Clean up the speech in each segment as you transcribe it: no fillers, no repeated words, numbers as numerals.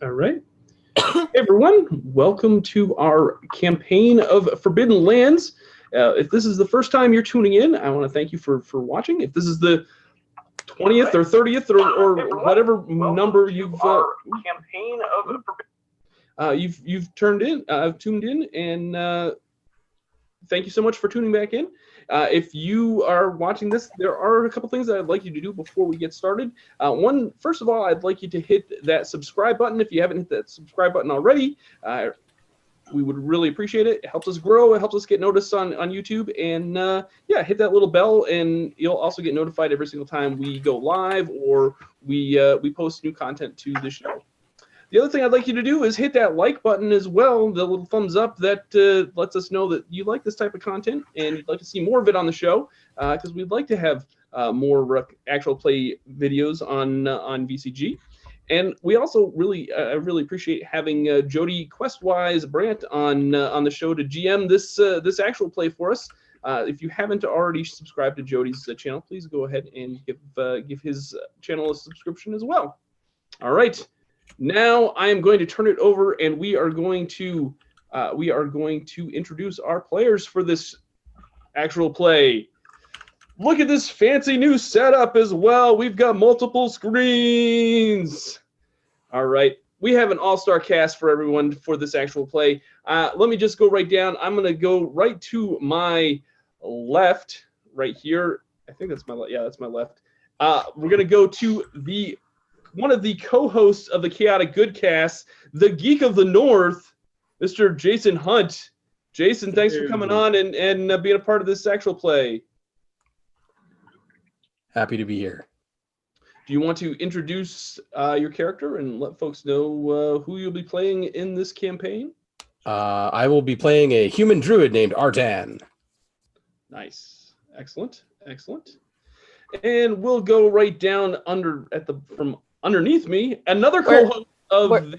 All right. Hey everyone, welcome to our campaign of Forbidden Lands. If this is the first time you're tuning in, I want to thank you for watching. If this is the 20th or 30th or whatever number you've campaign of you've tuned in, and thank you so much for tuning back in. If you are watching this, there are a couple things that I'd like you to do before we get started. First of all, I'd like you to hit that subscribe button if you haven't hit that subscribe button already. We would really appreciate it. It helps us grow. It helps us get noticed on YouTube. And hit that little bell, and you'll also get notified every single time we go live or we post new content to the show. The other thing I'd like you to do is hit that like button as well, the little thumbs up that lets us know that you like this type of content and you'd like to see more of it on the show, because we'd like to have more actual play videos on VCG. And we also really appreciate having Jody Questwise Brandt on the show to GM this actual play for us. If you haven't already subscribed to Jody's channel, please go ahead and give his channel a subscription as well. All right. Now I am going to turn it over, and we are going to introduce our players for this actual play. Look at this fancy new setup as well. We've got multiple screens. All right, we have an all-star cast for everyone for this actual play. Let me just go right down. I'm going to go right to my left, right here. I think that's my left. Yeah, that's my left. We're going to go to one of the co-hosts of the Chaotic Good Cast, the Geek of the North, Mr. Jason Hunt. Jason, thanks for coming on and being a part of this actual play. Happy to be here. Do you want to introduce your character and let folks know who you'll be playing in this campaign? I will be playing a human druid named Artan. Nice. Excellent. And we'll go right down from underneath me, another co-host of...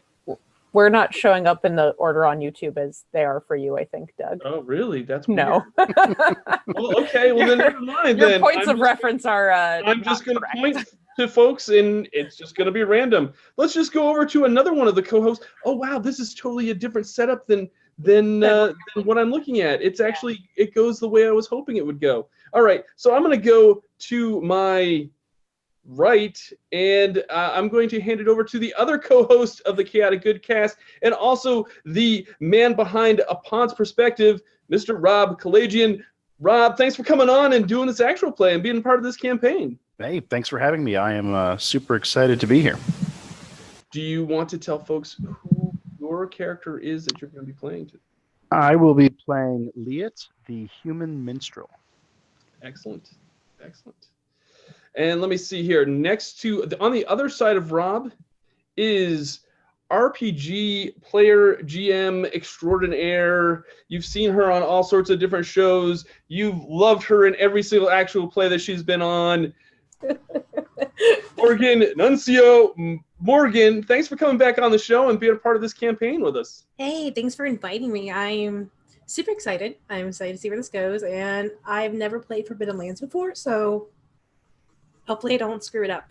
We're not showing up in the order on YouTube as they are for you, I think, Doug. Oh, really? That's weird. No. Well, okay. Well, then never mind. Your points of reference are I'm just going to point to folks, and it's just going to be random. Let's just go over to another one of the co-hosts. Oh, wow. This is totally a different setup than what I'm looking at. It's actually, it goes the way I was hoping it would go. All right. So I'm going to go to my right, and I'm going to hand it over to the other co-host of the Chaotic Good Cast, and also the man behind A Pawn's Perspective, Mr. Rob Kalajian. Rob, thanks for coming on and doing this actual play and being part of this campaign. Hey, thanks for having me. I am super excited to be here. Do you want to tell folks who your character is that you're going to be playing to? I will be playing Liet, the human minstrel. Excellent. And let me see here. On the other side of Rob is RPG player GM extraordinaire. You've seen her on all sorts of different shows. You've loved her in every single actual play that she's been on. Nuncio Morgan, thanks for coming back on the show and being a part of this campaign with us. Hey, thanks for inviting me. I'm super excited. I'm excited to see where this goes, and I've never played Forbidden Lands before, so hopefully I don't screw it up.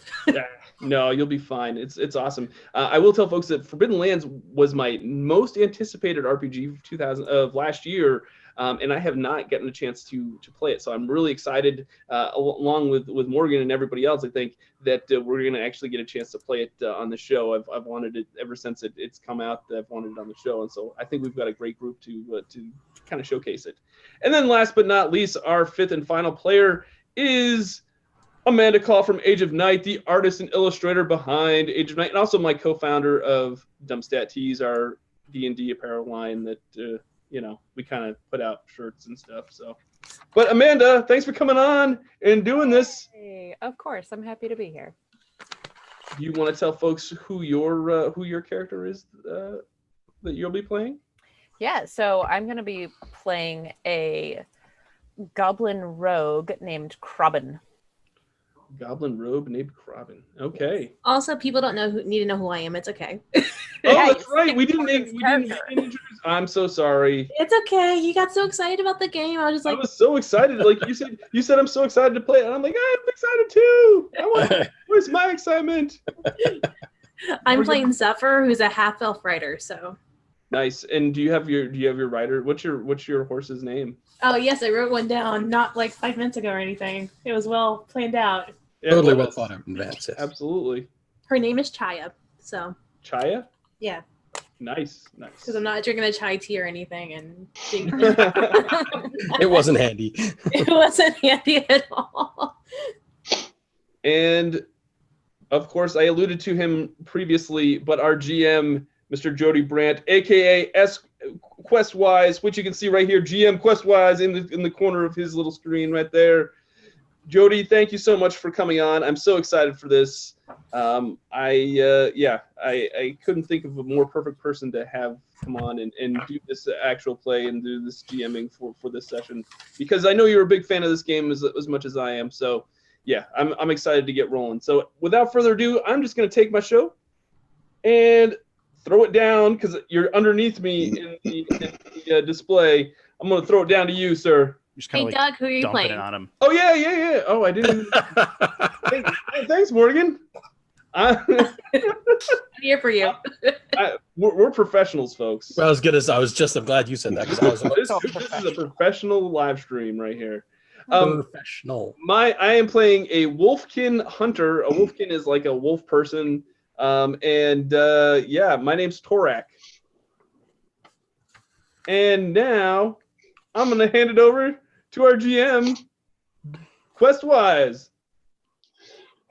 No, you'll be fine. It's awesome. I will tell folks that Forbidden Lands was my most anticipated RPG of last year, and I have not gotten a chance to play it. So I'm really excited, along with Morgan and everybody else. I think that we're going to actually get a chance to play it on the show. I've wanted it ever since it's come out. I've wanted it on the show, and so I think we've got a great group to kind of showcase it. And then last but not least, our fifth and final player is Amanda Call from Age of Night, the artist and illustrator behind Age of Night, and also my co-founder of Dumpstat Tees, our D&D apparel line that we kind of put out shirts and stuff. So, but Amanda, thanks for coming on and doing this. Hey, of course, I'm happy to be here. Do you want to tell folks who your character is that you'll be playing? Yeah, so I'm going to be playing a goblin rogue named Krabben. Goblin rogue named Krabben. Okay. Also, people need to know who I am. It's okay. Oh, that's right. We didn't introduce. I'm so sorry. It's okay. You got so excited about the game. I was just like, I was so excited. Like you said I'm so excited to play it. And I'm like, I'm excited too. Where's my excitement? I'm playing Zephyr, who's a half elf rider. So Nice. And do you have your rider? What's your horse's name? oh yes, I wrote one down not like 5 minutes ago or anything. It was well planned out. Yeah, Totally well, well thought out in advance. Yes. Absolutely. Her name is Chaya. So Chaya? yeah, Nice. because I'm not drinking a chai tea or anything, and It wasn't handy. it wasn't handy at all. And of course, I alluded to him previously, but our GM, Mr. Jody Brandt, aka S Questwise, which you can see right here, GM Questwise in the corner of his little screen right there. Jody, thank you so much for coming on. I'm so excited for this. I couldn't think of a more perfect person to have come on and do this actual play and do this GMing for this session, because I know you're a big fan of this game as much as I am. So yeah, I'm excited to get rolling. So without further ado, I'm just going to take my show and throw it down, because you're underneath me in the display. I'm going to throw it down to you, sir. Just Hey kind of Doug, who are you dumping it playing? on him. Oh yeah. Oh, I didn't even. Hey, thanks, Morgan. I'm here for you. We're professionals, folks. Well, I'm glad you said that, because I was This is a professional live stream right here. professional. I am playing a Wolfkin hunter. A Wolfkin is like a wolf person. My name's Torak. And now I'm gonna hand it over to our GM, Questwise.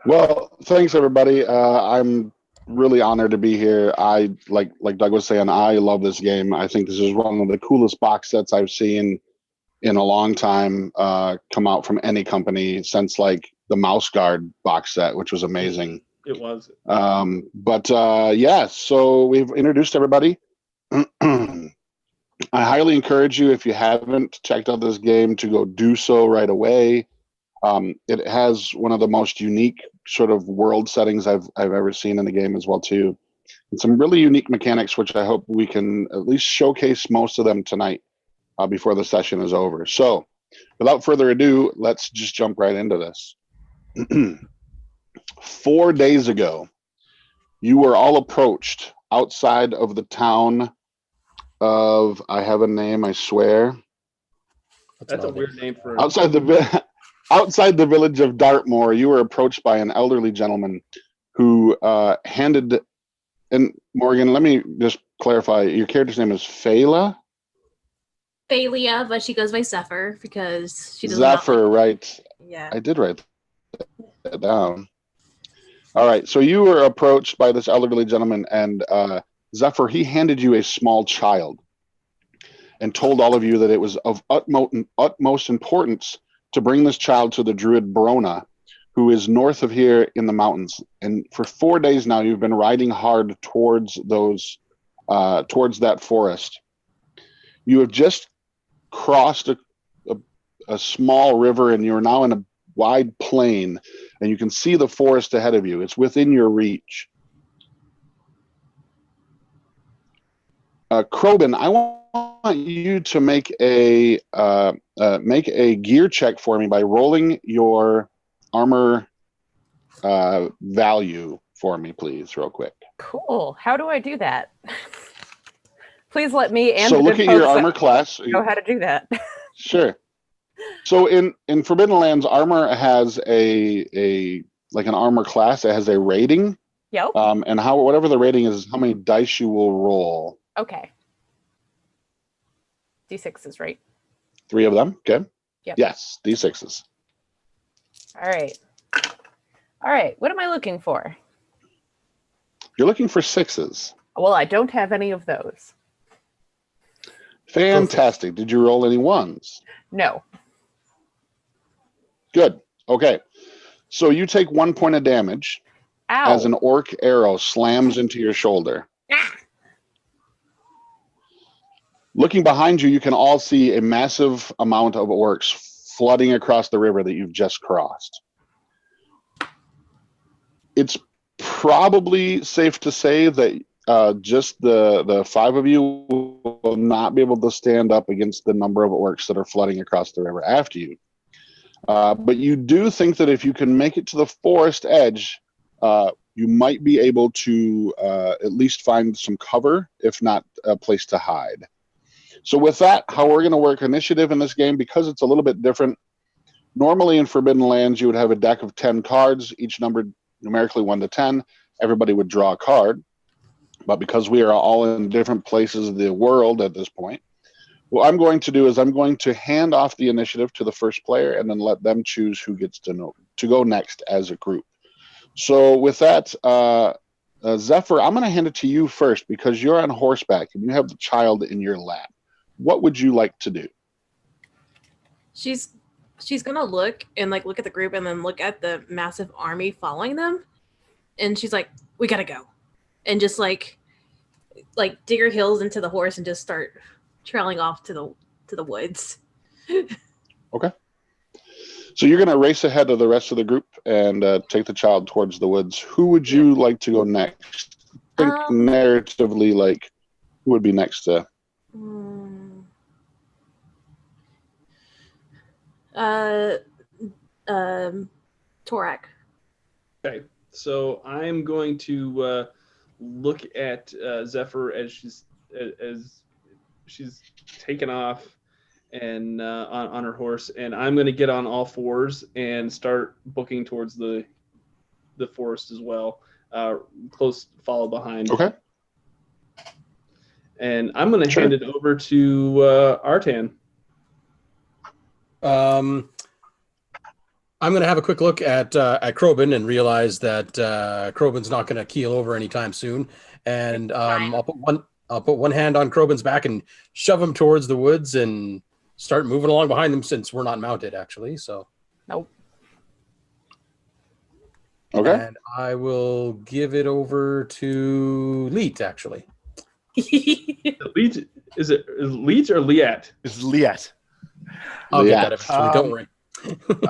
Well, thanks everybody. I'm really honored to be here. I like Doug was saying, I love this game. I think this is one of the coolest box sets I've seen in a long time come out from any company since like the Mouse Guard box set, which was amazing. It was. So we've introduced everybody. I highly encourage you, if you haven't checked out this game, to go do so right away. It has one of the most unique sort of world settings I've ever seen in the game as well too, and some really unique mechanics, which I hope we can at least showcase most of them tonight before the session is over. So, without further ado, let's just jump right into this. 4 days ago, you were all approached outside of the town of, I have a name, I swear. That's a weird name for Outside the village of Dartmoor, you were approached by an elderly gentleman who handed, and Morgan, let me just clarify, your character's name is Phaela? Thalia, but she goes by Zephyr because she doesn't. Zephyr, right. Yeah. I did write that down. All right, so you were approached by this elderly gentleman, and Zephyr, he handed you a small child and told all of you that it was of utmost importance to bring this child to the druid Brona, who is north of here in the mountains. And for 4 days now, you've been riding hard towards that forest. You have just crossed a small river, and you're now in a wide plain, and you can see the forest ahead of you. It's within your reach. Krobin, I want you to make a gear check for me by rolling your armor value for me, please, real quick. Cool. How do I do that? Please let me and So the look good at your folks armor class. know how to do that. Sure. So in Forbidden Lands, armor has an armor class. It has a rating. Yep. And whatever the rating is, how many dice you will roll. Okay. D6s, right? 3 of them. Okay. Yep. Yes, D6s. All right. All right. What am I looking for? You're looking for 6s. Well, I don't have any of those. Fantastic. Did you roll any 1s? No. Good. Okay. So you take 1 point of damage Ow. as an orc arrow slams into your shoulder. Ah. Looking behind you, you can all see a massive amount of orcs flooding across the river that you've just crossed. It's probably safe to say that just the 5 of you will not be able to stand up against the number of orcs that are flooding across the river after you. But you do think that if you can make it to the forest edge you might be able to at least find some cover, if not a place to hide. So with that, how we're going to work initiative in this game, because it's a little bit different. Normally in Forbidden Lands, you would have a deck of 10 cards, each numbered numerically 1 to 10. Everybody would draw a card. But because we are all in different places of the world at this point, what I'm going to do is I'm going to hand off the initiative to the first player and then let them choose who gets to go next as a group. So with that, Zephyr, I'm going to hand it to you first because you're on horseback and you have the child in your lap. What would you like to do? She's gonna look at the group and then look at the massive army following them, and she's like, "We gotta go," and just like dig her heels into the horse and just start trailing off to the woods. Okay. So you're gonna race ahead of the rest of the group and take the child towards the woods. Who would you like to go next? Think narratively, like who would be next to? Torak. Okay, so I'm going to look at Zephyr as she's taken off and on her horse, and I'm going to get on all fours and start booking towards the forest as well, close follow behind. Okay. And I'm going to hand it over to Artan. I'm going to have a quick look at Krobin and realize that Krobin's not going to keel over anytime soon. And I'll put one hand on Krobin's back and shove him towards the woods and start moving along behind them since we're not mounted, actually. So Nope. Okay. And I will give it over to Leet, actually. Leet, is it Leet or Liat? It's Liat. I'll get that eventually. Don't worry.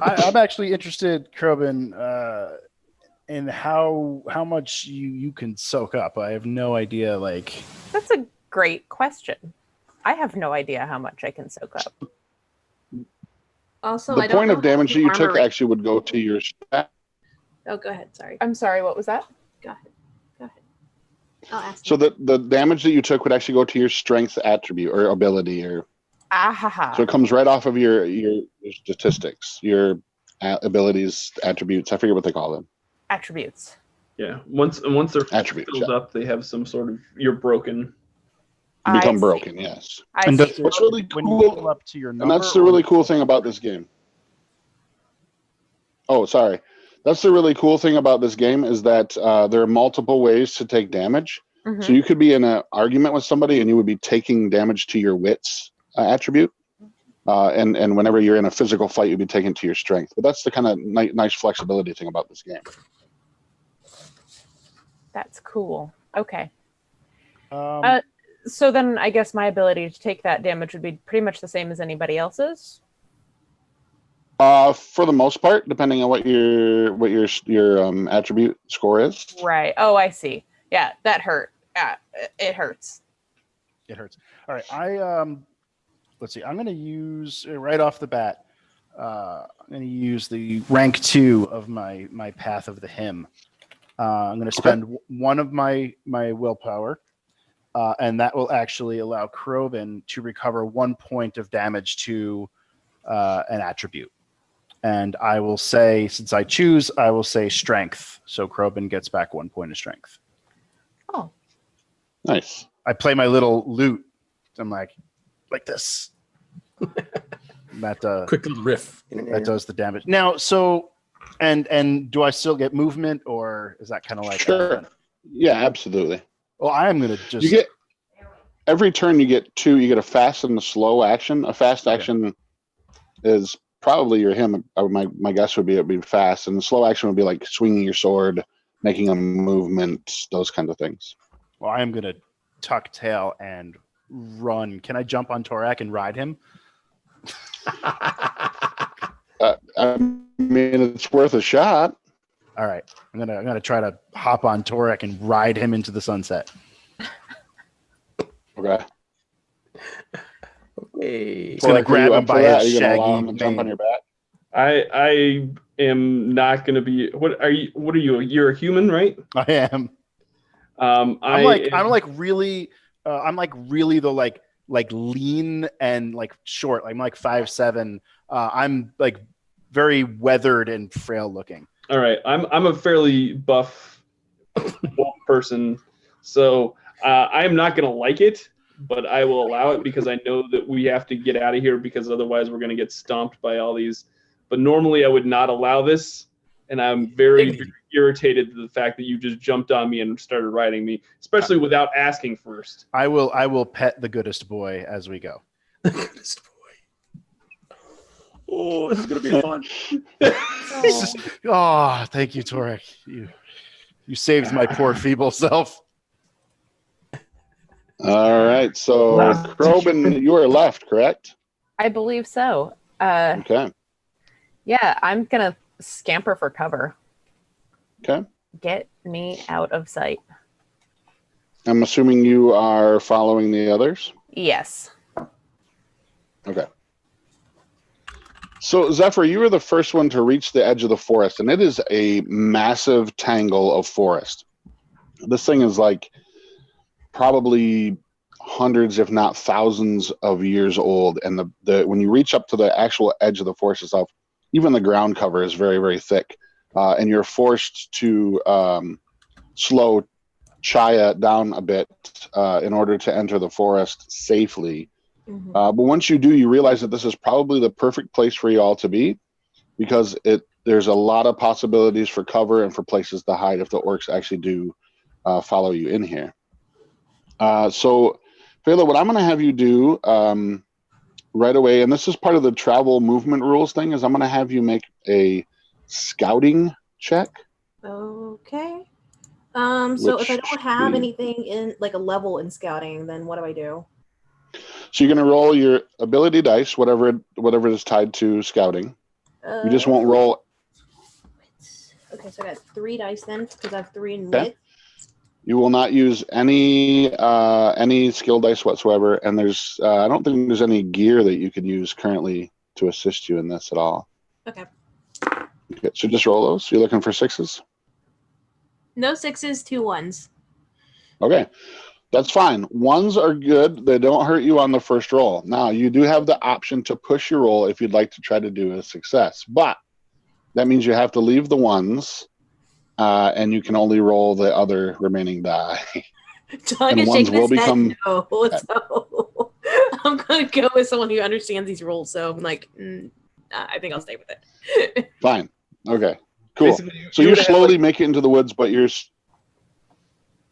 I'm actually interested, Krobin, in how much you can soak up. I have no idea. That's a great question. I have no idea how much I can soak up. Also, the point of damage that you took actually would go to your stat. Oh, go ahead. Sorry. I'm sorry. What was that? Go ahead. I'll ask. So the damage that you took would actually go to your strength attribute or ability, or so it comes right off of your statistics, your abilities, attributes. I forget what they call them. Attributes. Yeah. Once they're attributes filled up, they have some sort of you're broken. You become broken. Yes. And what's really when cool, you pull up to your number, and that's the really cool thing about this game. Oh, sorry. That's the really cool thing about this game is that there are multiple ways to take damage. Mm-hmm. So you could be in an argument with somebody and you would be taking damage to your wits attribute. And whenever you're in a physical fight, you'd be taking to your strength. But that's the kind of nice flexibility thing about this game. That's cool. Okay. So then I guess my ability to take that damage would be pretty much the same as anybody else's? For the most part, depending on what your attribute score is. Right. Oh, I see. Yeah, that hurt. Yeah, it hurts. It hurts. All right. Let's see. I'm going to use right off the bat. I'm going to use the rank 2 of my Path of the Hymn. I'm going to spend one of my willpower, and that will actually allow Krobin to recover 1 point of damage to an attribute. And I will say, since I choose, I will say strength. So Krobin gets back 1 point of strength. Oh. Nice. I play my little lute. I'm like this. That quick little riff. That does the damage. Now, so and do I still get movement, or is that kind of like sure? Yeah, absolutely. Well, I am gonna just you get every turn you get 2. You get a fast and a slow action. A fast action is probably your hymn. My guess would be it'd be fast, and the slow action would be like swinging your sword, making a movement, those kinds of things. Well, I am gonna tuck tail and run. Can I jump on Torak and ride him? I mean, it's worth a shot. All right, I'm gonna try to hop on Torak and ride him into the sunset. Okay. Okay. He's gonna grab him by his shaggy jump on your back. I am not going to be. What are you? What are you? You're a human, right? I am. I'm I'm like really the like lean and like short. I'm like 5'7". I'm like very weathered and frail looking. All right. I'm a fairly buff wolf person, so I am not going to like it, but I will allow it because I know that we have to get out of here because otherwise we're going to get stomped by all these. But normally I would not allow this, and I'm very irritated to the fact that you just jumped on me and started riding me, especially without asking first. I will pet the goodest boy as we go. The goodest boy. Oh, this is gonna be fun. Oh, thank you, Torek. You saved my poor feeble self. All right, so Krobin, you are left, correct? I believe so. Okay. Yeah, I'm gonna scamper for cover. Okay. Get me out of sight. I'm assuming you are following the others. Yes. Okay. So, Zephyr, you were the first one to reach the edge of the forest, and it is a massive tangle of forest. This thing is like probably hundreds, if not thousands of years old. And when you reach up to the actual edge of the forest itself, even the ground cover is very, very thick. And you're forced to slow Chaya down a bit in order to enter the forest safely. Mhm. But once you do, you realize that this is probably the perfect place for you all to be, because there's a lot of possibilities for cover and for places to hide if the orcs actually do follow you in here. So, Phala, what I'm going to have you do right away, and this is part of the travel movement rules thing, is I'm going to have you make a scouting check. Okay. So if I Which don't have be- anything in like a level in scouting, then what do I do? So you're going to roll your ability dice, whatever it is tied to scouting. You just won't roll. Okay, so I got 3 dice then because I have 3 in Okay. wit. You will not use any skill dice whatsoever, and there's I don't think there's any gear that you could use currently to assist you in this at all. Okay. Okay, so just roll those. You're looking for 6s? No 6s, 2 1s. Okay, that's fine. 1s are good. They don't hurt you on the first roll. Now, you do have the option to push your roll if you'd like to try to do a success, but that means you have to leave the 1s, and you can only roll the other remaining die. John And is ones shaking will his head become- no. So I'm going to go with someone who understands these rules. So I'm like, I think I'll stay with it. Fine. Okay, cool. Basically, So you would have, slowly like- make it into the woods, but you're...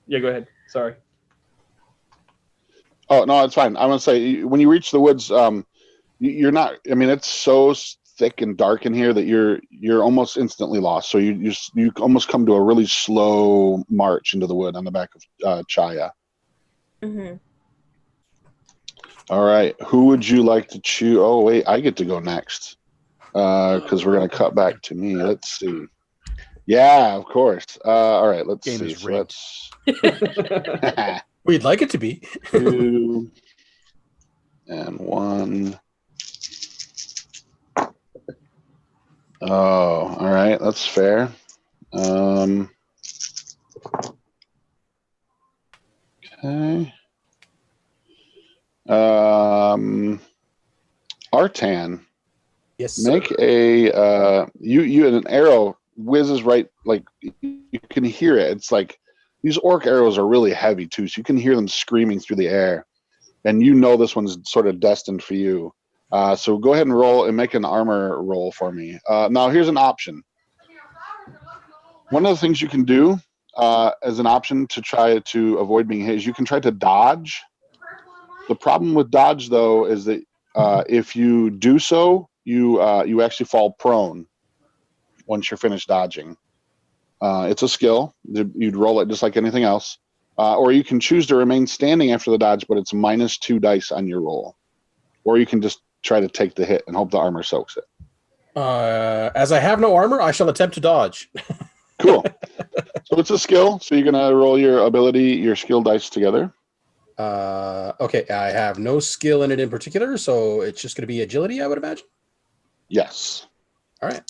Yeah, go ahead. Sorry. Oh, no, it's fine. I'm going to say, when you reach the woods, you're not... I mean, it's so thick and dark in here that you're almost instantly lost. So you almost come to a really slow march into the wood on the back of Chaya. Mm-hmm. All right. Who would you like to choose? Oh, wait, I get to go next because we're going to cut back to me. Let's see. Yeah, of course. All right, let's Game see. is So rigged. let's We'd like it to be. 2 and 1. Oh, all right. That's fair. Okay. Artan, Yes, sir. make a you an arrow whizzes right, like you can hear it. It's like these orc arrows are really heavy too, so you can hear them screaming through the air, and you know this one's sort of destined for you. So go ahead and roll and make an armor roll for me. Now here's an option. One of the things you can do as an option to try to avoid being hit is you can try to dodge. The problem with dodge, though, is that if you do so, you actually fall prone once you're finished dodging. It's a skill. You'd roll it just like anything else. Or you can choose to remain standing after the dodge, but it's -2 dice on your roll. Or you can just try to take the hit and hope the armor soaks it. As I have no armor, I shall attempt to dodge. Cool. So it's a skill. So you're going to roll your ability, your skill dice together. Okay, I have no skill in it in particular, so it's just going to be agility, I would imagine. Yes. All right.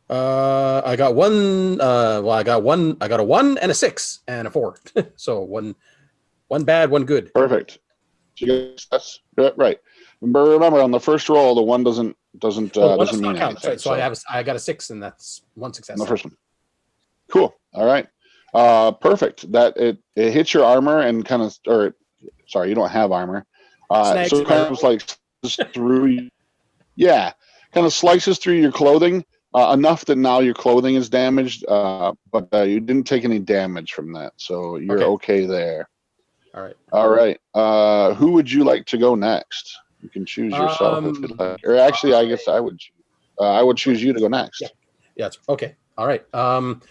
I got one. Well, I got one. I got a 1 and a 6 and a 4. So one bad, one good. Perfect. That's right. But remember, on the first roll, the one doesn't One does mean not count. anything. So I got a 6, and that's one success. On the first one. Cool. All right. Perfect. That it hits your armor and kind of, or sorry, you don't have armor. Snags So it kind of like through. Yeah, kind of slices through your clothing enough that now your clothing is damaged, but you didn't take any damage from that, so you're okay there. All right. All right. Who would you like to go next? You can choose yourself if you'd like. Or actually, I guess I would. I would choose you to go next. Yeah. Okay. All right. I'm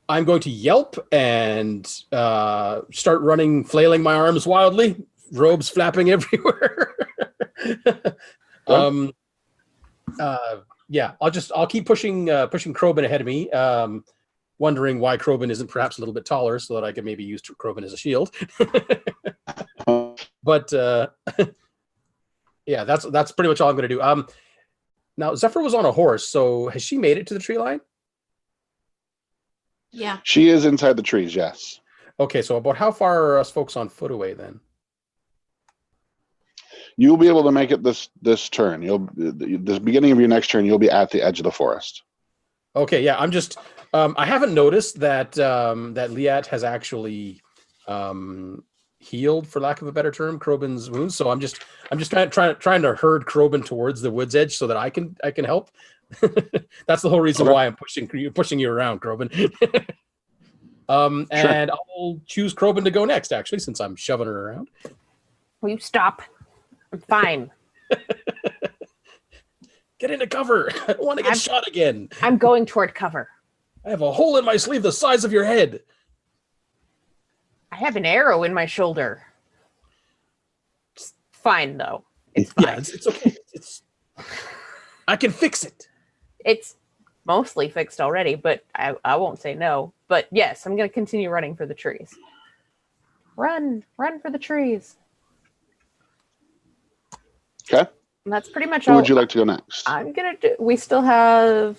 going to yelp and start running, flailing my arms wildly, robes flapping everywhere. Yeah. I'll keep pushing Krobin ahead of me. Wondering why Krobin isn't perhaps a little bit taller, so that I could maybe use Krobin as a shield. But yeah, that's pretty much all I'm going to do. Now Zephyr was on a horse, so has she made it to the tree line? Yeah. She is inside the trees. Yes. Okay, so about how far are us folks on foot away then? You'll be able to make it this turn. The beginning of your next turn, you'll be at the edge of the forest. Okay, yeah, I'm just I haven't noticed that that Liat has actually healed, for lack of a better term, Krobin's wounds. So I'm just trying to herd Krobin towards the woods edge so that I can help. That's the whole reason why I'm pushing you around, Krobin. And I'll choose Krobin to go next, actually, since I'm shoving her around. Will you stop? I'm fine. Get into cover. I don't want to get shot again. I'm going toward cover. I have a hole in my sleeve the size of your head. I have an arrow in my shoulder. It's fine, though. It's fine. Yeah, it's okay. I can fix it. It's mostly fixed already, but I won't say no. But yes, I'm going to continue running for the trees. Run for the trees. Okay. And that's pretty much Who all. would you like to go next? I'm going to do. We still have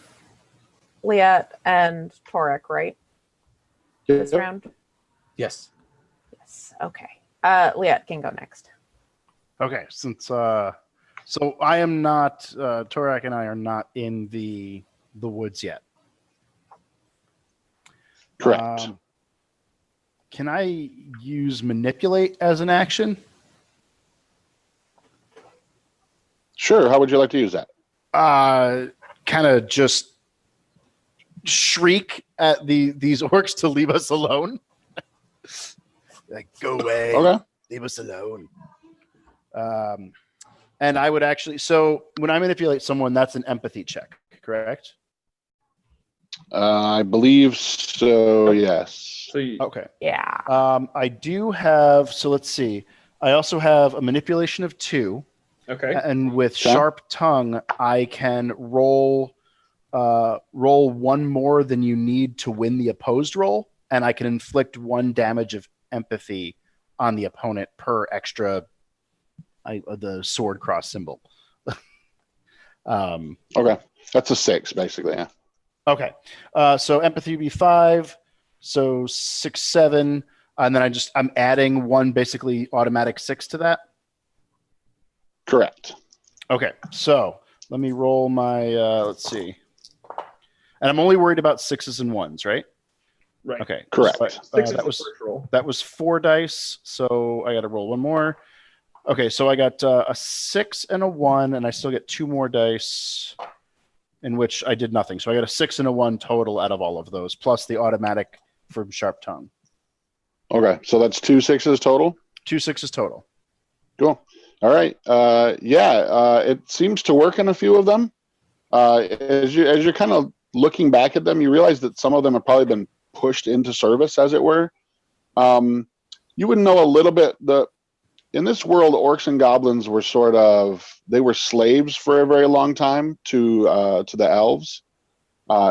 Liat and Torek, right? This round? Yes. Yes. Okay. Liat can go next. Okay, since so I am not Torak and I are not in the woods yet. Correct. Can I use manipulate as an action? Sure. How would you like to use that? Kind of just shriek at these orcs to leave us alone. Like, go away. Okay. Leave us alone. And I would actually, so when I manipulate someone, that's an empathy check, correct? I believe so. Yes. So you, Okay. Yeah. I do have, so let's see. I also have a manipulation of 2. okay. And with sharp tongue, I can roll one more than you need to win the opposed roll, and I can inflict 1 damage of empathy on the opponent per extra the sword cross symbol. Okay. That's a 6, basically. Yeah. Okay. So empathy would be 5, so 6, 7, and then I'm adding 1 basically automatic 6 to that. Correct. Okay, so let me roll my let's see. And I'm only worried about 6s and 1s, right? Right. Okay. Correct. So, Six is that the was first roll. that was 4 dice, so I got to roll 1 more. Okay, so I got a 6 and a 1, and I still get 2 more dice, in which I did nothing. So I got a 6 and a 1 total out of all of those, plus the automatic from Sharp Tongue. Okay. So that's 2 6s total. 2 6s total. Cool. All right. It seems to work in a few of them. As you're kind of looking back at them, you realize that some of them have probably been pushed into service, as it were. You would know a little bit. In this world, orcs and goblins were they were slaves for a very long time to the elves.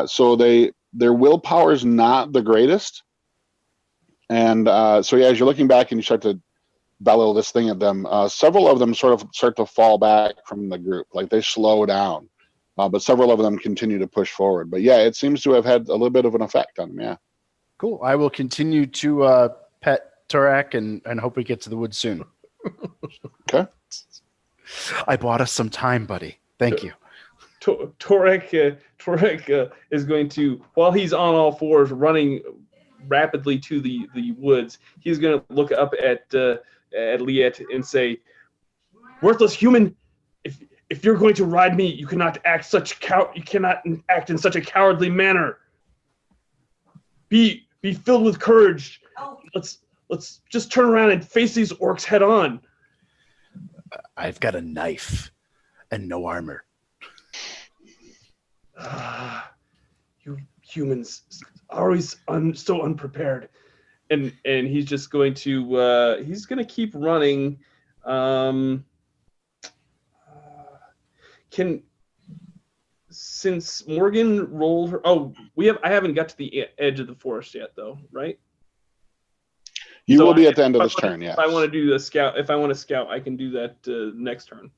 So their willpower is not the greatest. And so yeah, as you're looking back and you start to bellow this thing at them, several of them sort of start to fall back from the group, like they slow down. but several of them continue to push forward. But yeah, it seems to have had a little bit of an effect on them. Yeah. Cool. I will continue to pet Torak and hope we get to the woods soon. Okay. I bought us some time, buddy. Thank you. Torek is going to, while he's on all fours running rapidly to the woods, he's going to look up at Liet and say, "Worthless human, if you're going to ride me, you cannot act in such a cowardly manner. Be filled with courage. Let's just turn around and face these orcs head on." I've got a knife and no armor. You humans always so unprepared. And he's just going to keep running. Since Morgan rolled her, I haven't got to the edge of the forest yet though, right? You will be at the end of this turn, yes. If I want to do the scout, if I want to scout, I can do that next turn.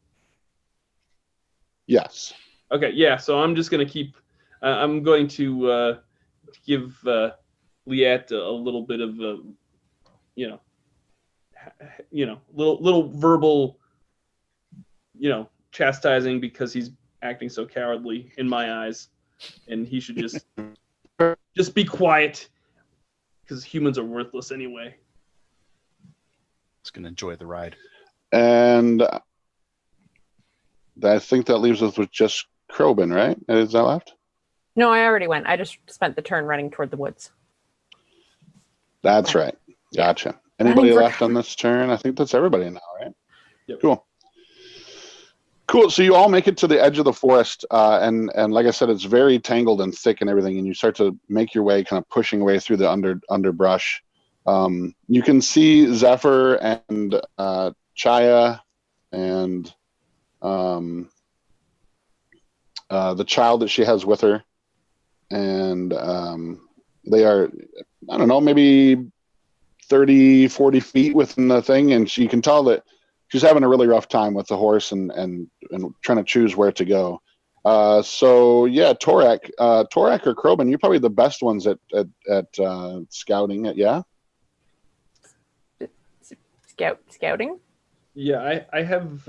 Yes. Okay, yeah. So I'm just going to keep. I'm going to give Liet a little bit of, little verbal, chastising because he's acting so cowardly in my eyes, and he should just be quiet because humans are worthless anyway. Just gonna enjoy the ride. And I think that leaves us with just Krobin, right? Is that left? No, I already went. I just spent the turn running toward the woods. That's right. Gotcha. Anybody left on this turn? I think that's everybody now, right? Yep. Cool. So you all make it to the edge of the forest, and like I said, it's very tangled and thick and everything, and you start to make your way, kind of pushing away through the underbrush. You can see Zephyr and Chaya and the child that she has with her, and they are, I don't know, maybe 30, 40 feet within the thing, and you can tell that she's having a really rough time with the horse and trying to choose where to go. So yeah, Torak or Krobin, you're probably the best ones at scouting it. Yeah. Scouting. Yeah, I have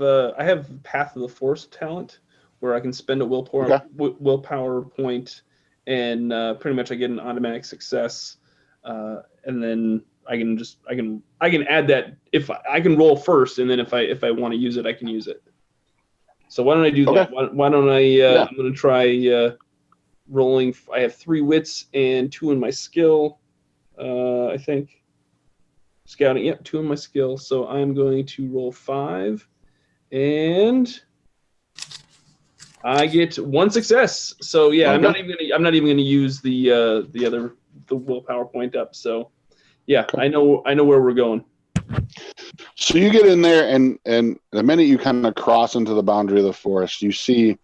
Path of the Force talent where I can spend a willpower point, and pretty much I get an automatic success, and then I can add that if I can roll first, and then if I want to use it, I can use it. So why don't I do that? Why don't I? I'm going to try rolling. I have 3 wits and 2 in my skill. I think scouting. Yep, 2 in my skill. So I'm going to roll 5, and I get 1 success. So yeah, okay. I'm not even gonna use the willpower point up. So yeah, I know where we're going. So you get in there, and the minute you kind of cross into the boundary of the forest, you see,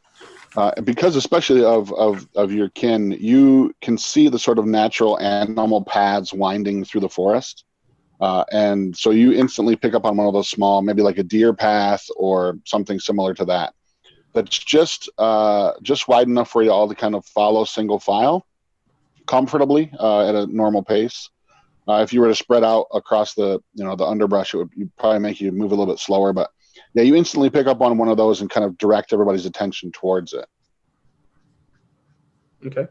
because especially of your kin, you can see the sort of natural animal paths winding through the forest, and so you instantly pick up on one of those small, maybe like a deer path or something similar to that. That's just wide enough for you all to kind of follow single file comfortably at a normal pace. If you were to spread out across the underbrush, it would probably make you move a little bit slower. But yeah, you instantly pick up on one of those and kind of direct everybody's attention towards it. Okay.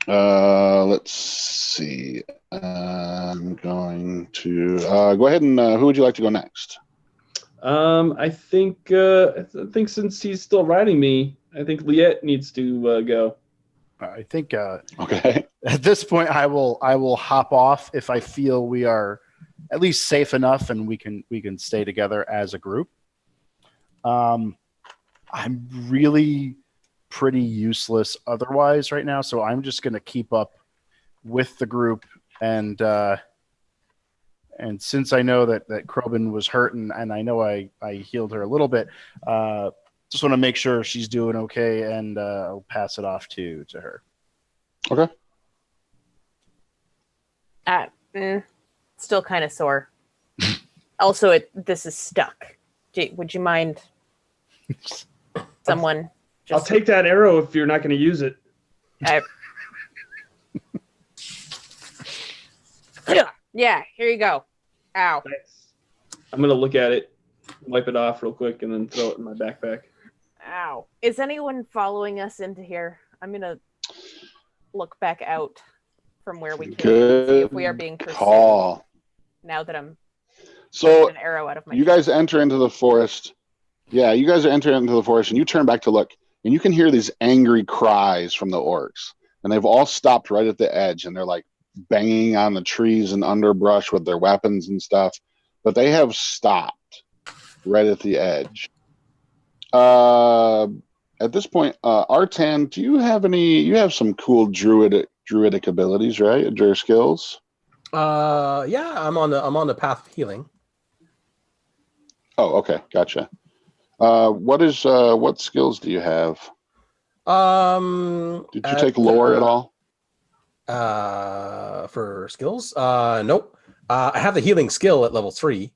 Let's see. I'm going to go ahead and who would you like to go next? I think since he's still riding me, I think Liet needs to go. I think okay. At this point, I will hop off if I feel we are at least safe enough and we can stay together as a group. I'm really pretty useless otherwise right now, so I'm just going to keep up with the group, and since I know that Krobin was hurt and I know I healed her a little bit, just want to make sure she's doing okay, and I'll pass it off to her. Okay. Still kind of sore. Also, this is stuck. Would you mind someone. I'll take that arrow if you're not going to use it. Yeah, here you go. Ow. Nice. I'm going to look at it, wipe it off real quick, and then throw it in my backpack. Ow. Is anyone following us into here? I'm going to look back out from where we came and see if we are being pursued. Call. Now that I'm so an arrow out of my you guys enter into the forest. Yeah, you guys are entering into the forest, and you turn back to look, and you can hear these angry cries from the orcs, and they've all stopped right at the edge, and they're like banging on the trees and underbrush with their weapons and stuff, but they have stopped right at the edge. At this point, Artan, do you have any? You have some cool druidic abilities, right? Your skills. Yeah, I'm on the path of healing. Oh, okay, gotcha. What skills do you have? Did you take lore at all? For skills? Nope. I have the healing skill at level 3.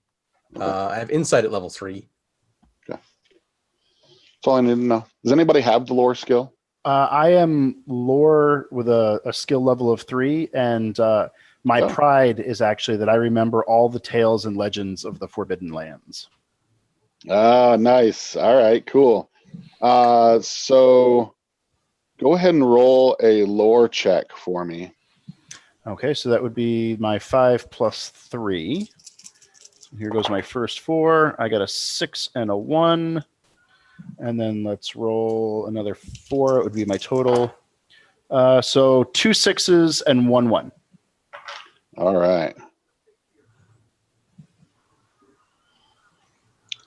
Okay. I have insight at level 3. Okay. That's all I need to know. Does anybody have the lore skill? I am lore with a skill level of 3, and my pride is actually that I remember all the tales and legends of the Forbidden Lands. Ah, nice. All right, cool. So go ahead and roll a lore check for me. Okay, so that would be my 5 plus 3. So here goes my first 4. I got a 6 and a 1. And then let's roll another 4. It would be my total. So 2 6s and 1 1. All right.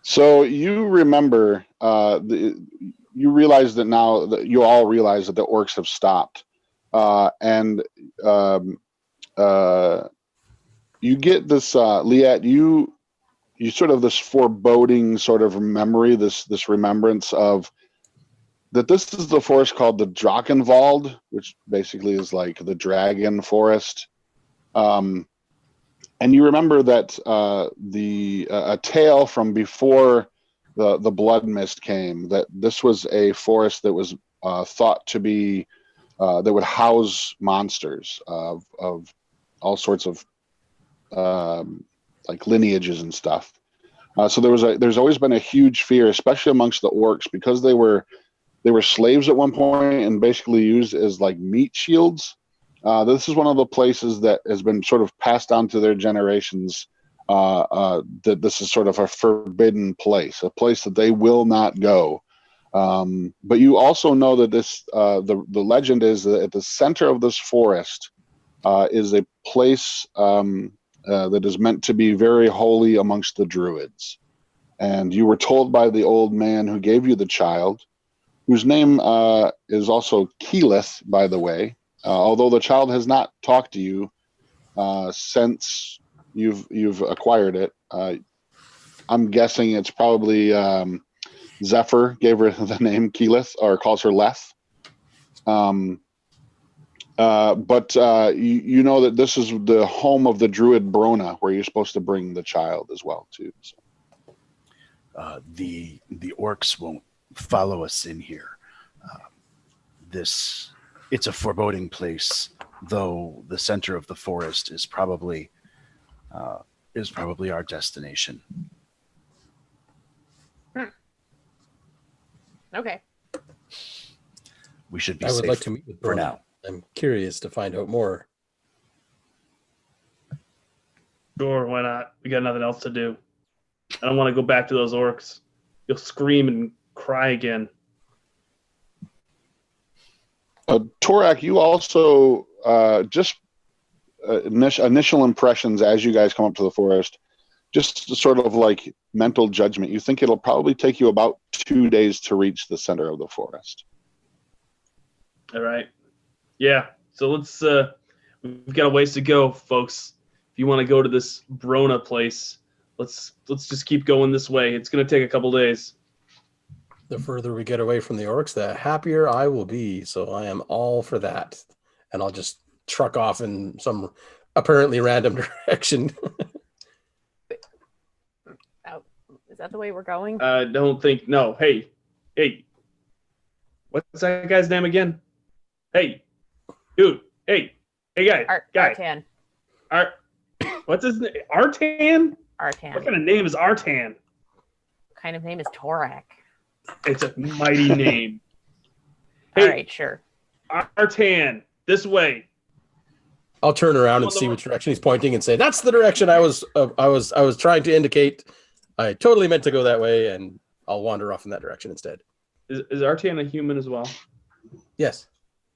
So you remember, you realize that now that you all realize that the orcs have stopped, and you get this, Liette, you sort of this foreboding sort of memory, this remembrance of that this is the forest called the Drakkenwald, which basically is like the dragon forest. And you remember that a tale from before the blood mist came, that this was a forest that was thought to be that would house monsters of all sorts of like lineages and stuff. So there's always been a huge fear, especially amongst the orcs, because they were slaves at one point and basically used as like meat shields. This is one of the places that has been sort of passed down to their generations, that this is sort of a forbidden place, a place that they will not go. But you also know that this, the legend is that at the center of this forest is a place that is meant to be very holy amongst the druids. And you were told by the old man who gave you the child, whose name is also Keyleth, by the way. Although the child has not talked to you since you've acquired it, I'm guessing it's probably Zephyr gave her the name Keyleth, or calls her Leth. But you know that this is the home of the druid Brona, where you're supposed to bring the child as well too. So. The orcs won't follow us in here. It's a foreboding place, though the center of the forest is probably our destination. Okay. We should be I would safe like to meet with for Brona. now. I'm curious to find out more. Sure, why not? We got nothing else to do. I don't want to go back to those orcs. You'll scream and cry again. Torak, you also just initial impressions as you guys come up to the forest, just sort of like mental judgment. You think it'll probably take you about 2 days to reach the center of the forest. All right. Yeah. So let's. We've got a ways to go, folks. If you want to go to this Brona place, let's just keep going this way. It's going to take a couple days. The further we get away from the orcs, the happier I will be. So I am all for that. And I'll just truck off in some apparently random direction. Is that the way we're going? Don't think. No. Hey, Hey, what's that guy's name again? Hey, dude. Hey, guy. Artan. What's his name? Artan? Artan. What kind of name is Artan? What kind of name is Torak? It's a mighty name. All right, sure. Artan, this way. I'll turn around and see which direction he's pointing and say, "That's the direction I was trying to indicate. I totally meant to go that way," and I'll wander off in that direction instead. Is Artan a human as well? Yes.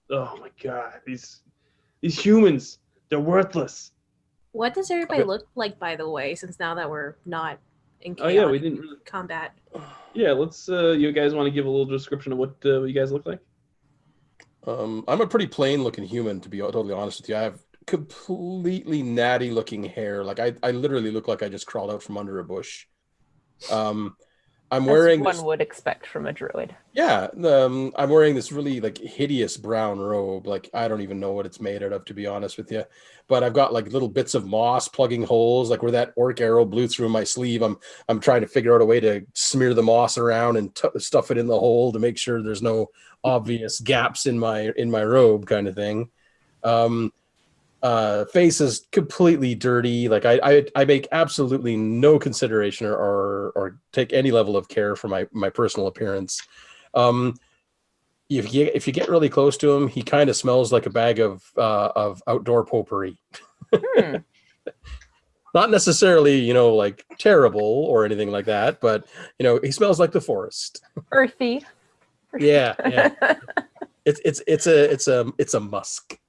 Oh my god, these humans, they're worthless. What does everybody look like, by the way, since now that we're not in chaotic we didn't really... combat? Yeah, let's. You guys want to give a little description of what you guys look like? I'm a pretty plain-looking human, to be totally honest with you. I have completely natty-looking hair. Like I literally look like I just crawled out from under a bush. I'm wearing one would expect from a druid. Yeah, I'm wearing this really like hideous brown robe. Like I don't even know what it's made out of, to be honest with you. But I've got like little bits of moss plugging holes, like where that orc arrow blew through my sleeve. I'm trying to figure out a way to smear the moss around and stuff it in the hole to make sure there's no obvious gaps in my robe, kind of thing. Face is completely dirty. Like I make absolutely no consideration or take any level of care for my personal appearance. If you get really close to him, he kind of smells like a bag of outdoor potpourri. Not necessarily, like terrible or anything like that, but he smells like the forest. Earthy. Yeah. It's a musk.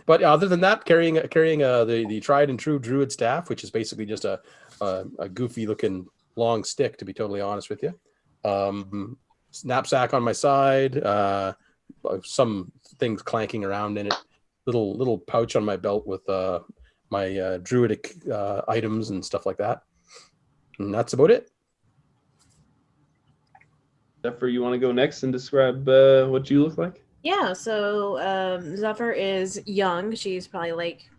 But other than that, carrying the tried and true druid staff, which is basically just a goofy looking long stick, to be totally honest with you. Knapsack on my side, some things clanking around in it, little pouch on my belt with my druidic items and stuff like that. And that's about it. Zephyr, you want to go next and describe what you look like? Yeah, so Zephyr is young. She's probably like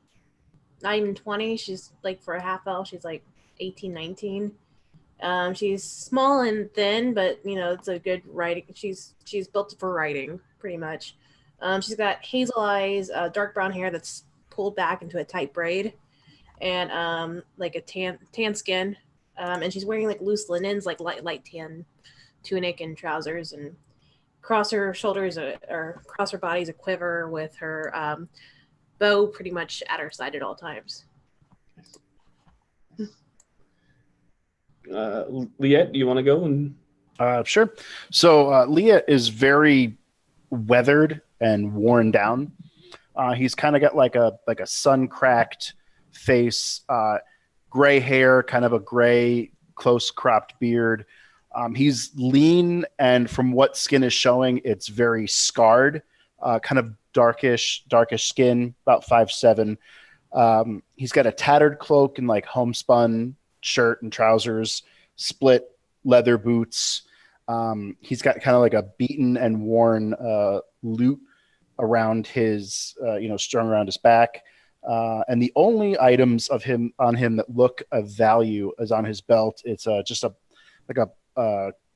not even 20. She's like, for a half elf, she's like 18, 19. She's small and thin, but it's a good riding. She's built for riding, pretty much. She's got hazel eyes, dark brown hair that's pulled back into a tight braid, and like a tan skin. And she's wearing like loose linens, like light tan tunic and trousers, and across her shoulders or across her body is a quiver with her bow pretty much at her side at all times. Liette, do you want to go? And Sure. So Liette is very weathered and worn down. He's kind of got like a sun-cracked face, gray hair, kind of a gray, close-cropped beard. He's lean, and from what skin is showing, it's very scarred, kind of darkish skin, about 5'7". He's got a tattered cloak and like homespun shirt and trousers, split leather boots. He's got kind of like a beaten and worn lute around his, strung around his back. And the only items on him that look of value is on his belt. It's just a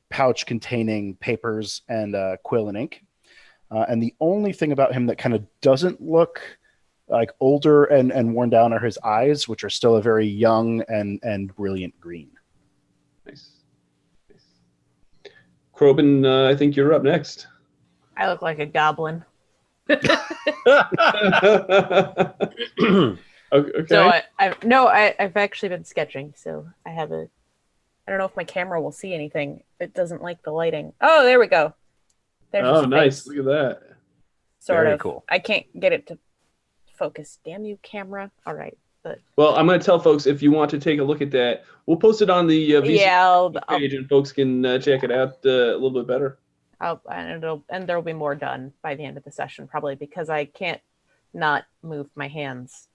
pouch containing papers and quill and ink. And the only thing about him that kind of doesn't look like older and worn down are his eyes, which are still a very young and brilliant green. Nice. Krobin, I think you're up next. I look like a goblin. Okay. So I've actually been sketching, so I have I don't know if my camera will see anything. It doesn't like the lighting. Oh, there we go. There's nice. Look at that. Sort Very of. cool. I can't get it to focus. Damn you, camera. All right. But well, I'm going to tell folks, if you want to take a look at that, we'll post it on the VC page, and folks can check it out a little bit better. And there'll be more done by the end of the session, probably, because I can't not move my hands.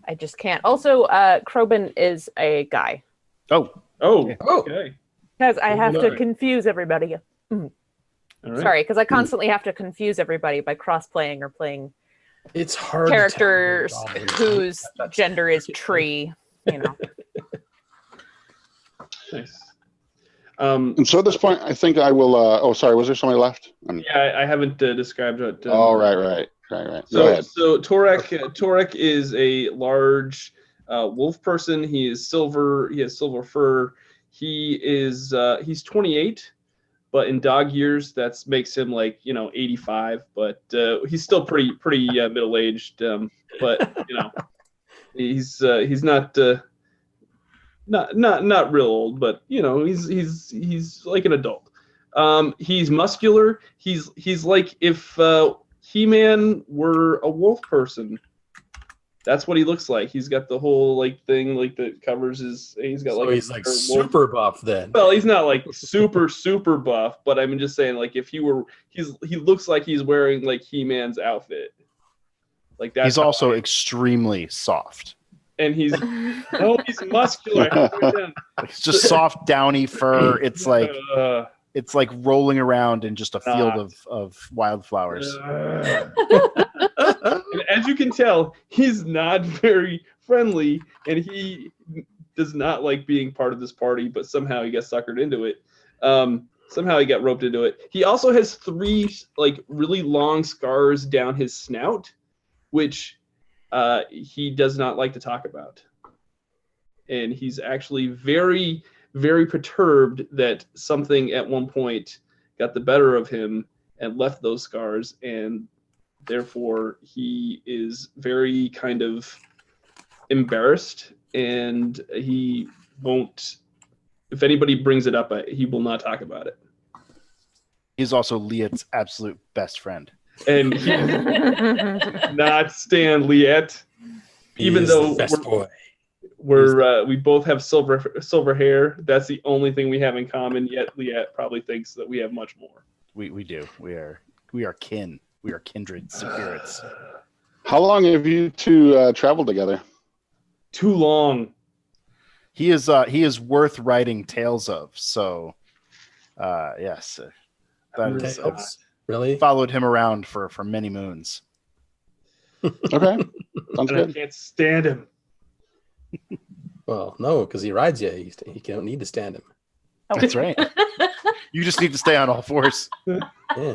I just can't. Also, Krobin is a guy. Oh, okay. Because I have to confuse everybody. All right. Sorry, because I constantly have to confuse everybody by cross-playing or playing It's hard characters to tell whose gender is tree, Nice. And so at this point, I think I will. Oh, sorry. Was there somebody left? Yeah, I haven't described it. Right. So Torek is a large wolf person. He is silver. He has silver fur. He's 28, but in dog years, that makes him 85. But he's still pretty middle aged. But he's not real old, but he's like an adult. He's muscular. He's like if He-Man were a wolf person. That's what he looks like. He's got the whole thing that covers his. He's got he's like super buff then. Well, he's not like super buff, but I'm just saying if he looks like he's wearing He-Man's outfit. Like that. He's also extremely soft. And he's muscular. It's just soft, downy fur. It's like rolling around in just a field of wildflowers. And as you can tell, he's not very friendly, and he does not like being part of this party. But somehow he got suckered into it. Somehow he got roped into it. He also has 3 really long scars down his snout, which he does not like to talk about. And he's actually very, very perturbed that something at one point got the better of him and left those scars. And therefore, he is very kind of embarrassed. And he won't, if anybody brings it up, he will not talk about it. He's also Liet's absolute best friend. And he not Stan Liet, even though we both have silver hair. That's the only thing we have in common. Yet Liet probably thinks that we have much more. We do. We are kin. We are kindred spirits. How long have you two traveled together? Too long. He is worth writing tales of. So, yes, that is. Really? Followed him around for many moons. Okay. Sounds good. I can't stand him. Well, no, because he rides you. He don't need to stand him. Oh. That's right. You just need to stay on all fours. Yeah.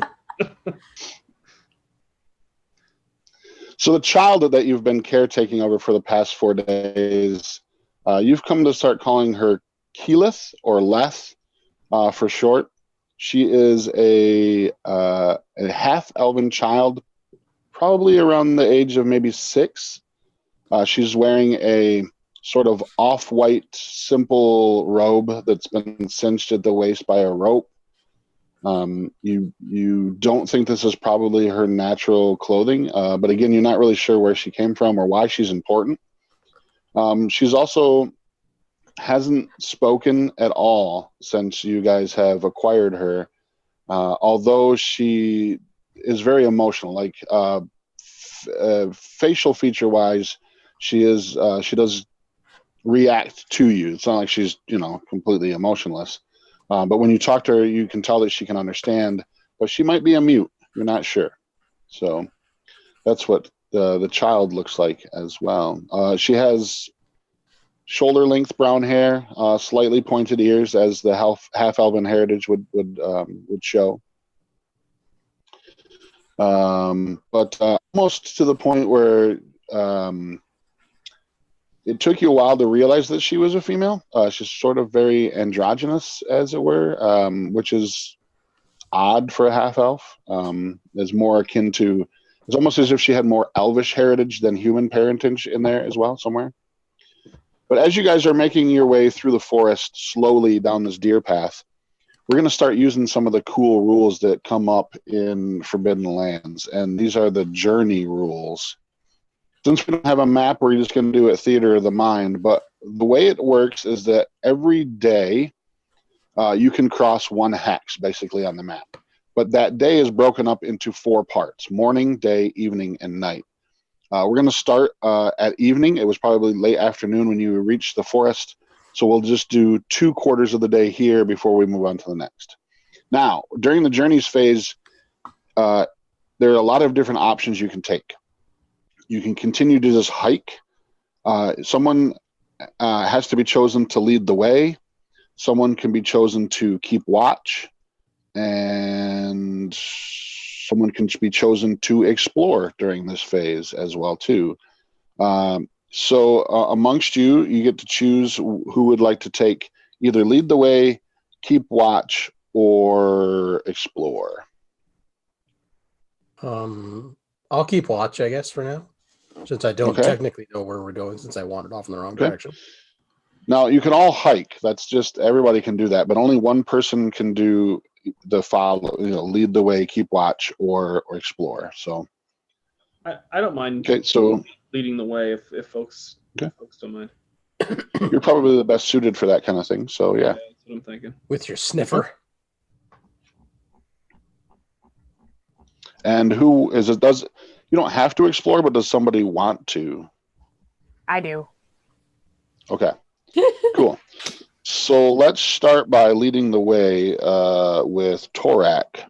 So the child that you've been caretaking over for the past 4 days, you've come to start calling her Keyleth or Leth for short. She is a half-elven child, probably around the age of maybe 6. She's wearing a sort of off-white, simple robe that's been cinched at the waist by a rope. You don't think this is probably her natural clothing, but again, you're not really sure where she came from or why she's important. She's also hasn't spoken at all since you guys have acquired her, although she is very emotional. Facial feature wise, she does react to you. It's not like she's completely emotionless, but when you talk to her, you can tell that she can understand, but she might be a mute. You're not sure. So that's what the child looks like as well. She has shoulder-length brown hair, slightly pointed ears, as the half-elven heritage would show. But almost to the point where it took you a while to realize that she was a female. She's sort of very androgynous, as it were, which is odd for a half-elf. Is more akin to, it's almost as if she had more elvish heritage than human parentage in there as well, somewhere. But as you guys are making your way through the forest slowly down this deer path, we're going to start using some of the cool rules that come up in Forbidden Lands. And these are the journey rules. Since we don't have a map, we're just going to do it theater of the mind. But the way it works is that every day you can cross 1 hex, basically, on the map. But that day is broken up into 4 parts: morning, day, evening, and night. We're going to start at evening. It was probably late afternoon when you reached the forest. So we'll just do 2 quarters of the day here before we move on to the next. Now, during the journeys phase, there are a lot of different options you can take. You can continue to just hike. Someone has to be chosen to lead the way. someone can be chosen to keep watch, and someone can be chosen to explore during this phase as well too. So amongst you, you get to choose who would like to take either lead the way, keep watch, or explore. I'll keep watch, I guess, for now, since I don't technically know where we're going, since I wandered off in the wrong direction. Now you can all hike. That's just everybody can do that, but only one person can do the follow. Lead the way, keep watch, or explore. So I don't mind. Okay, so leading the way if folks don't mind. You're probably the best suited for that kind of thing. So yeah, that's what I'm thinking. With your sniffer. And who is it? You don't have to explore, but does somebody want to? I do. Okay, cool. So let's start by leading the way with Torak.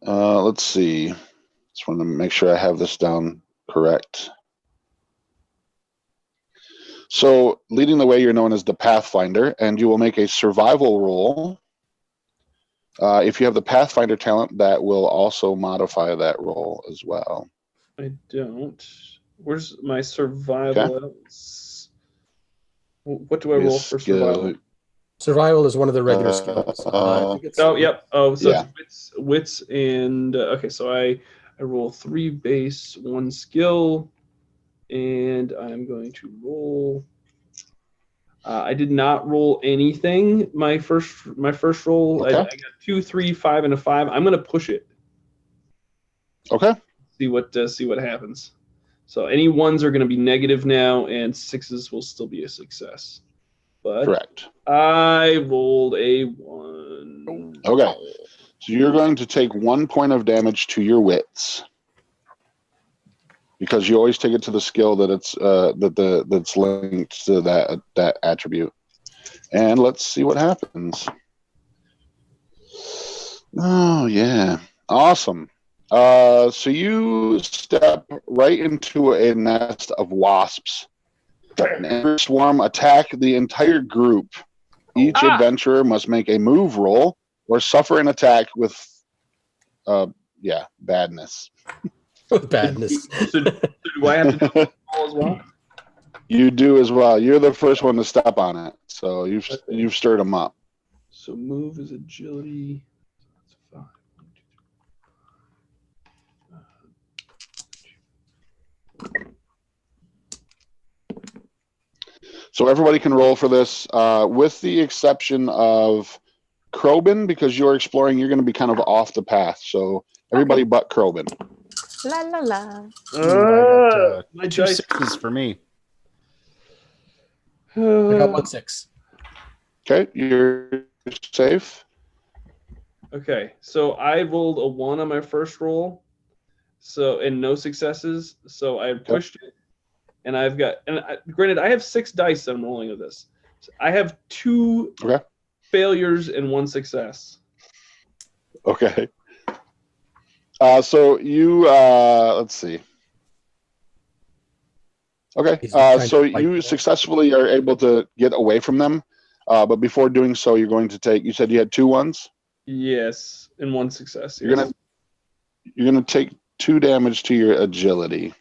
Let's see. Just want to make sure I have this down correct. So leading the way, you're known as the Pathfinder, and you will make a survival roll. If you have the Pathfinder talent, that will also modify that roll as well. I don't. Where's my survival? What do I roll for survival? Survival is one of the regular skills. Yep. Oh, so it's wits and okay. So I roll 3 base, 1 skill, and I'm going to roll. I did not roll anything. My first roll, I got 2, 3, 5, and a 5. I'm gonna push it. Okay. See what happens. So any 1s are gonna be negative now, and 6s will still be a success. But correct. I rolled a 1. Okay. So you're going to take 1 point of damage to your wits, because you always take it to the skill that it's that's linked to that attribute. And let's see what happens. Oh yeah, awesome. So you step right into a nest of wasps. And every swarm attack the entire group. Each adventurer must make a move roll or suffer an attack with badness. With badness. So do I have to do a roll as well? You do as well. You're the first one to step on it, so you've stirred them up. So move is agility. That's 5. So everybody can roll for this, with the exception of Krobin, because you're exploring. You're going to be kind of off the path. So everybody but Krobin. La la la. I My got 2 dice. 6s for me. I got 1 6. Okay, you're safe. Okay, so I rolled a 1 on my first roll, and no successes. So I pushed it, and granted, I have 6 dice I'm rolling of this. So I have 2 failures and 1 success. Okay. So you let's see. Okay. So you successfully are able to get away from them, but before doing so, you're going to take. You said you had 2 1s. Yes, and 1 success. You're gonna take 2 damage to your agility.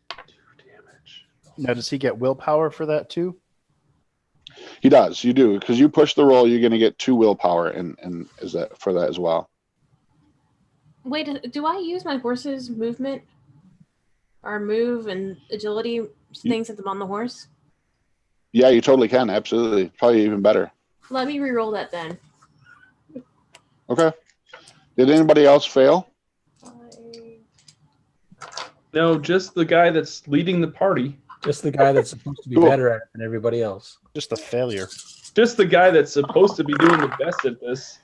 2 damage. Now, does he get willpower for that too? He does. You do, because you push the roll. You're gonna get 2 willpower, and is that for that as well? Wait, do I use my horse's movement or move and agility things since I'm on the horse? Yeah, you totally can. Absolutely. Probably even better. Let me re-roll that then. Okay. Did anybody else fail? No, just the guy that's leading the party. Just the guy that's supposed to be better at it than everybody else. Just a failure. Just the guy that's supposed to be doing the best at this.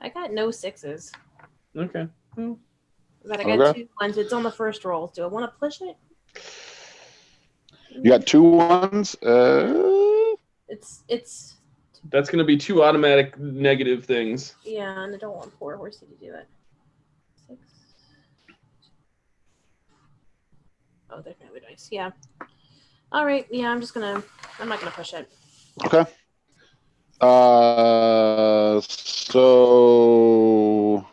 I got no 6s. Okay. But I got 2 1s. It's on the first roll. Do I want to push it? You got 2 1s? It's. That's going to be 2 automatic negative things. Yeah, and I don't want poor horsey to do it. 6. Oh, they're going to be nice. Yeah. All right. Yeah, I'm not gonna push it. Okay. So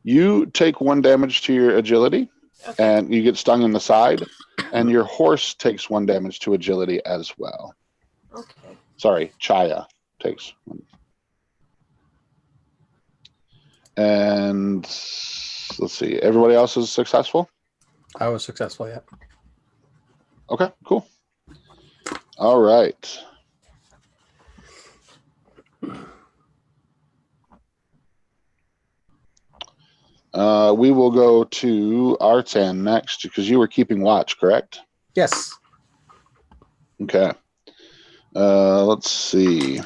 you take 1 damage to your agility, Okay. and you get stung in the side, and your horse takes 1 damage to agility as well. Okay. Sorry, Chaya takes 1. And let's see, everybody else is successful? I was successful, yeah. Okay, cool. All right. We will go to Artan next because you were keeping watch, correct? Yes. Okay. Let's see.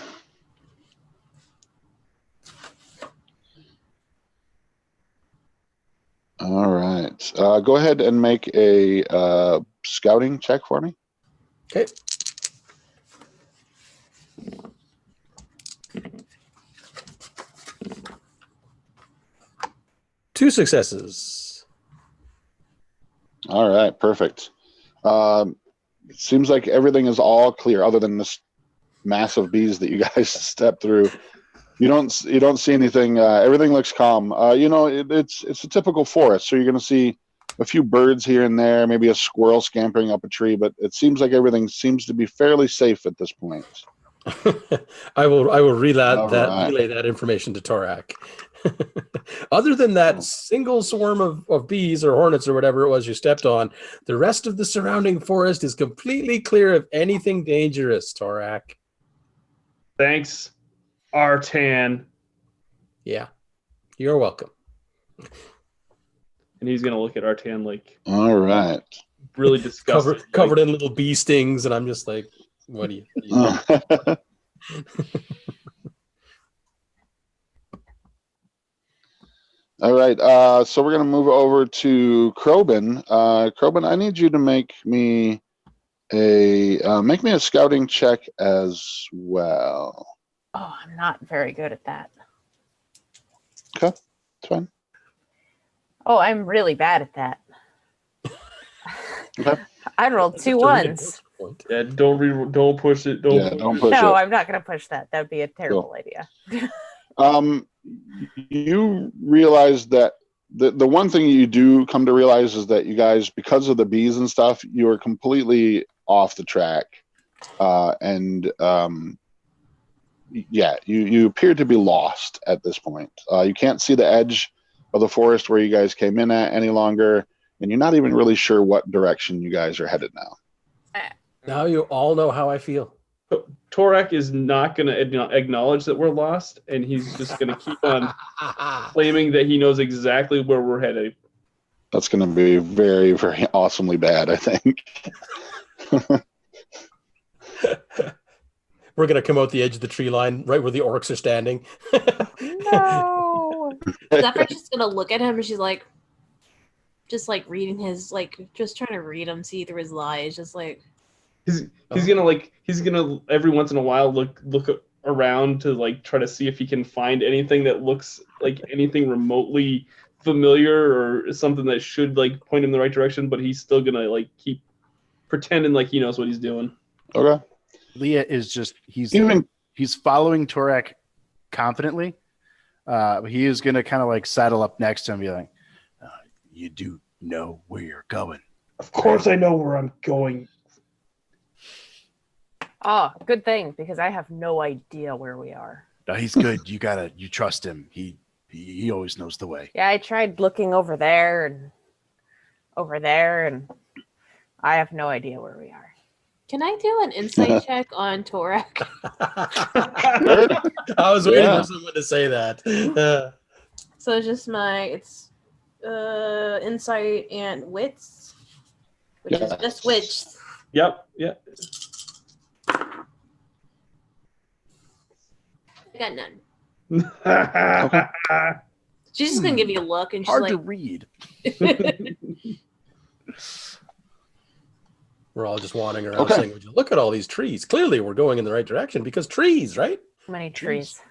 All right. Go ahead and make a scouting check for me. Okay. Two successes. All right, perfect. It seems like everything is all clear, other than this massive bees that you guys stepped through. You don't see anything. Everything looks calm. It's a typical forest, so you're going to see a few birds here and there, maybe a squirrel scampering up a tree, but it seems like everything seems to be fairly safe at this point. I will relay right. that information to Torak. Other than that single swarm of bees or hornets or whatever it was you stepped on, the rest of the surrounding forest is completely clear of anything dangerous, Torak. Thanks, Artan. Yeah, you're welcome. And he's gonna look at Artan like, all right, really disgusted, covered in little bee stings, and I'm just like, what do you? All right, so we're going to move over to Krobin. Krobin, I need you to make me a scouting check as well. Oh, I'm not very good at that. Okay, it's fine. Oh, I'm really bad at that. Okay. I rolled 2 1s. Yeah, don't push it. Don't push it. No, I'm not going to push that. That would be a terrible idea. You realize that the one thing you do come to realize is that you guys, because of the bees and stuff, you are completely off the track. You appear to be lost at this point. You can't see the edge of the forest where you guys came in at any longer, and you're not even really sure what direction you guys are headed now. Now you all know how I feel. Torak is not going to acknowledge that we're lost, and he's just going to keep on claiming that he knows exactly where we're headed. That's going to be very, very awesomely bad, I think. We're going to come out the edge of the tree line, right where the orcs are standing. No. Zephyr's just going to look at him, and she's like, just like reading his, like, just trying to read him, see through his lies, just like. He's gonna every once in a while look around to like try to see if he can find anything that looks like anything remotely familiar or something that should like point him in the right direction, but he's still gonna like keep pretending like he knows what he's doing. Okay. Leah is just he's following Torak confidently. He is gonna kind of like saddle up next to him and be like, you do know where you're going. Of course I know where I'm going. Oh, good thing, because I have no idea where we are. No, he's good. You trust him. He always knows the way. Yeah, I tried looking over there, and I have no idea where we are. Can I do an insight check on Torak? I was waiting for someone to say that. So it's just insight and wits, which is just wits. Yep. Yeah. I got none. She's just gonna give you a look, and she's hard like, to read. We're all just wandering around saying, would you look at all these trees? Clearly we're going in the right direction because trees, right? Many trees.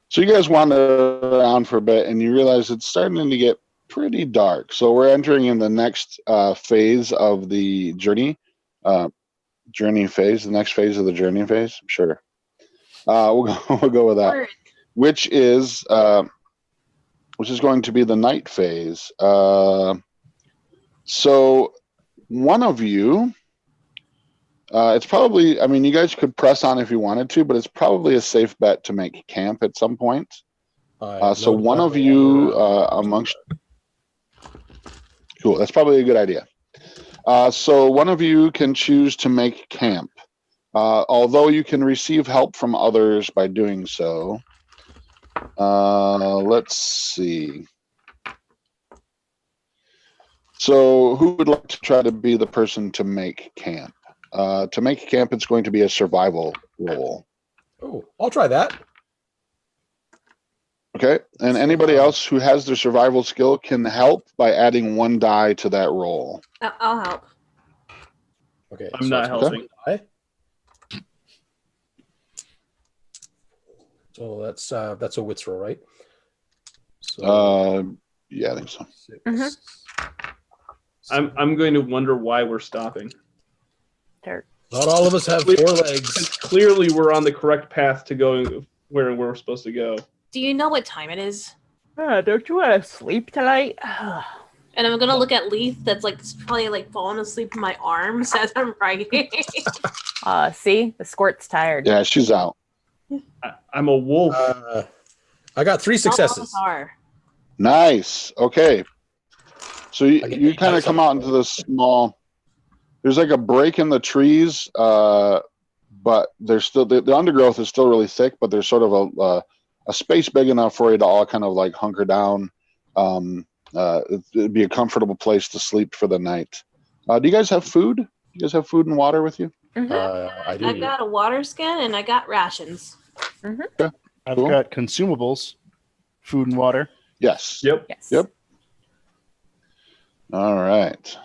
So you guys wander around for a bit, and you realize it's starting to get pretty dark. So we're entering in the next phase of the journey. Journey phase. The next phase of the journey phase. Sure. We'll go with that. Which is going to be the night phase. So one of you. It's probably, I mean, you guys could press on if you wanted to, but it's probably a safe bet to make camp at some point. So one of you amongst... Cool, that's probably a good idea. So one of you can choose to make camp. Although you can receive help from others by doing so. Let's see. So who would like to try to be the person to make camp? To make camp, it's going to be a survival roll. Oh, I'll try that. Okay, and anybody else who has their survival skill can help by adding 1 die to that roll. I'll help. Okay, I'm not helping. So that's a wits roll, right? So, yeah, I think so. 6. I'm going to wonder why we're stopping. Not all of us have 4 legs. Clearly, we're on the correct path to going where we're supposed to go. Do you know what time it is? Don't you want to sleep tonight? And I'm gonna look at Leaf that's like probably like falling asleep in my arms as I'm writing. See? The squirt's tired. Yeah, she's out. I'm a wolf. I got 3 successes. Nice. Okay. So you kind of come out into this small... There's like a break in the trees, but there's still the undergrowth is still really thick, but there's sort of a space big enough for you to all kind of like hunker down. It'd be a comfortable place to sleep for the night. Do you guys have food? Do you guys have food and water with you? I do. I got a water skin and I got rations. Okay. I've Cool. got consumables, food and water. Yes. Yep. Yes. Yep. All right.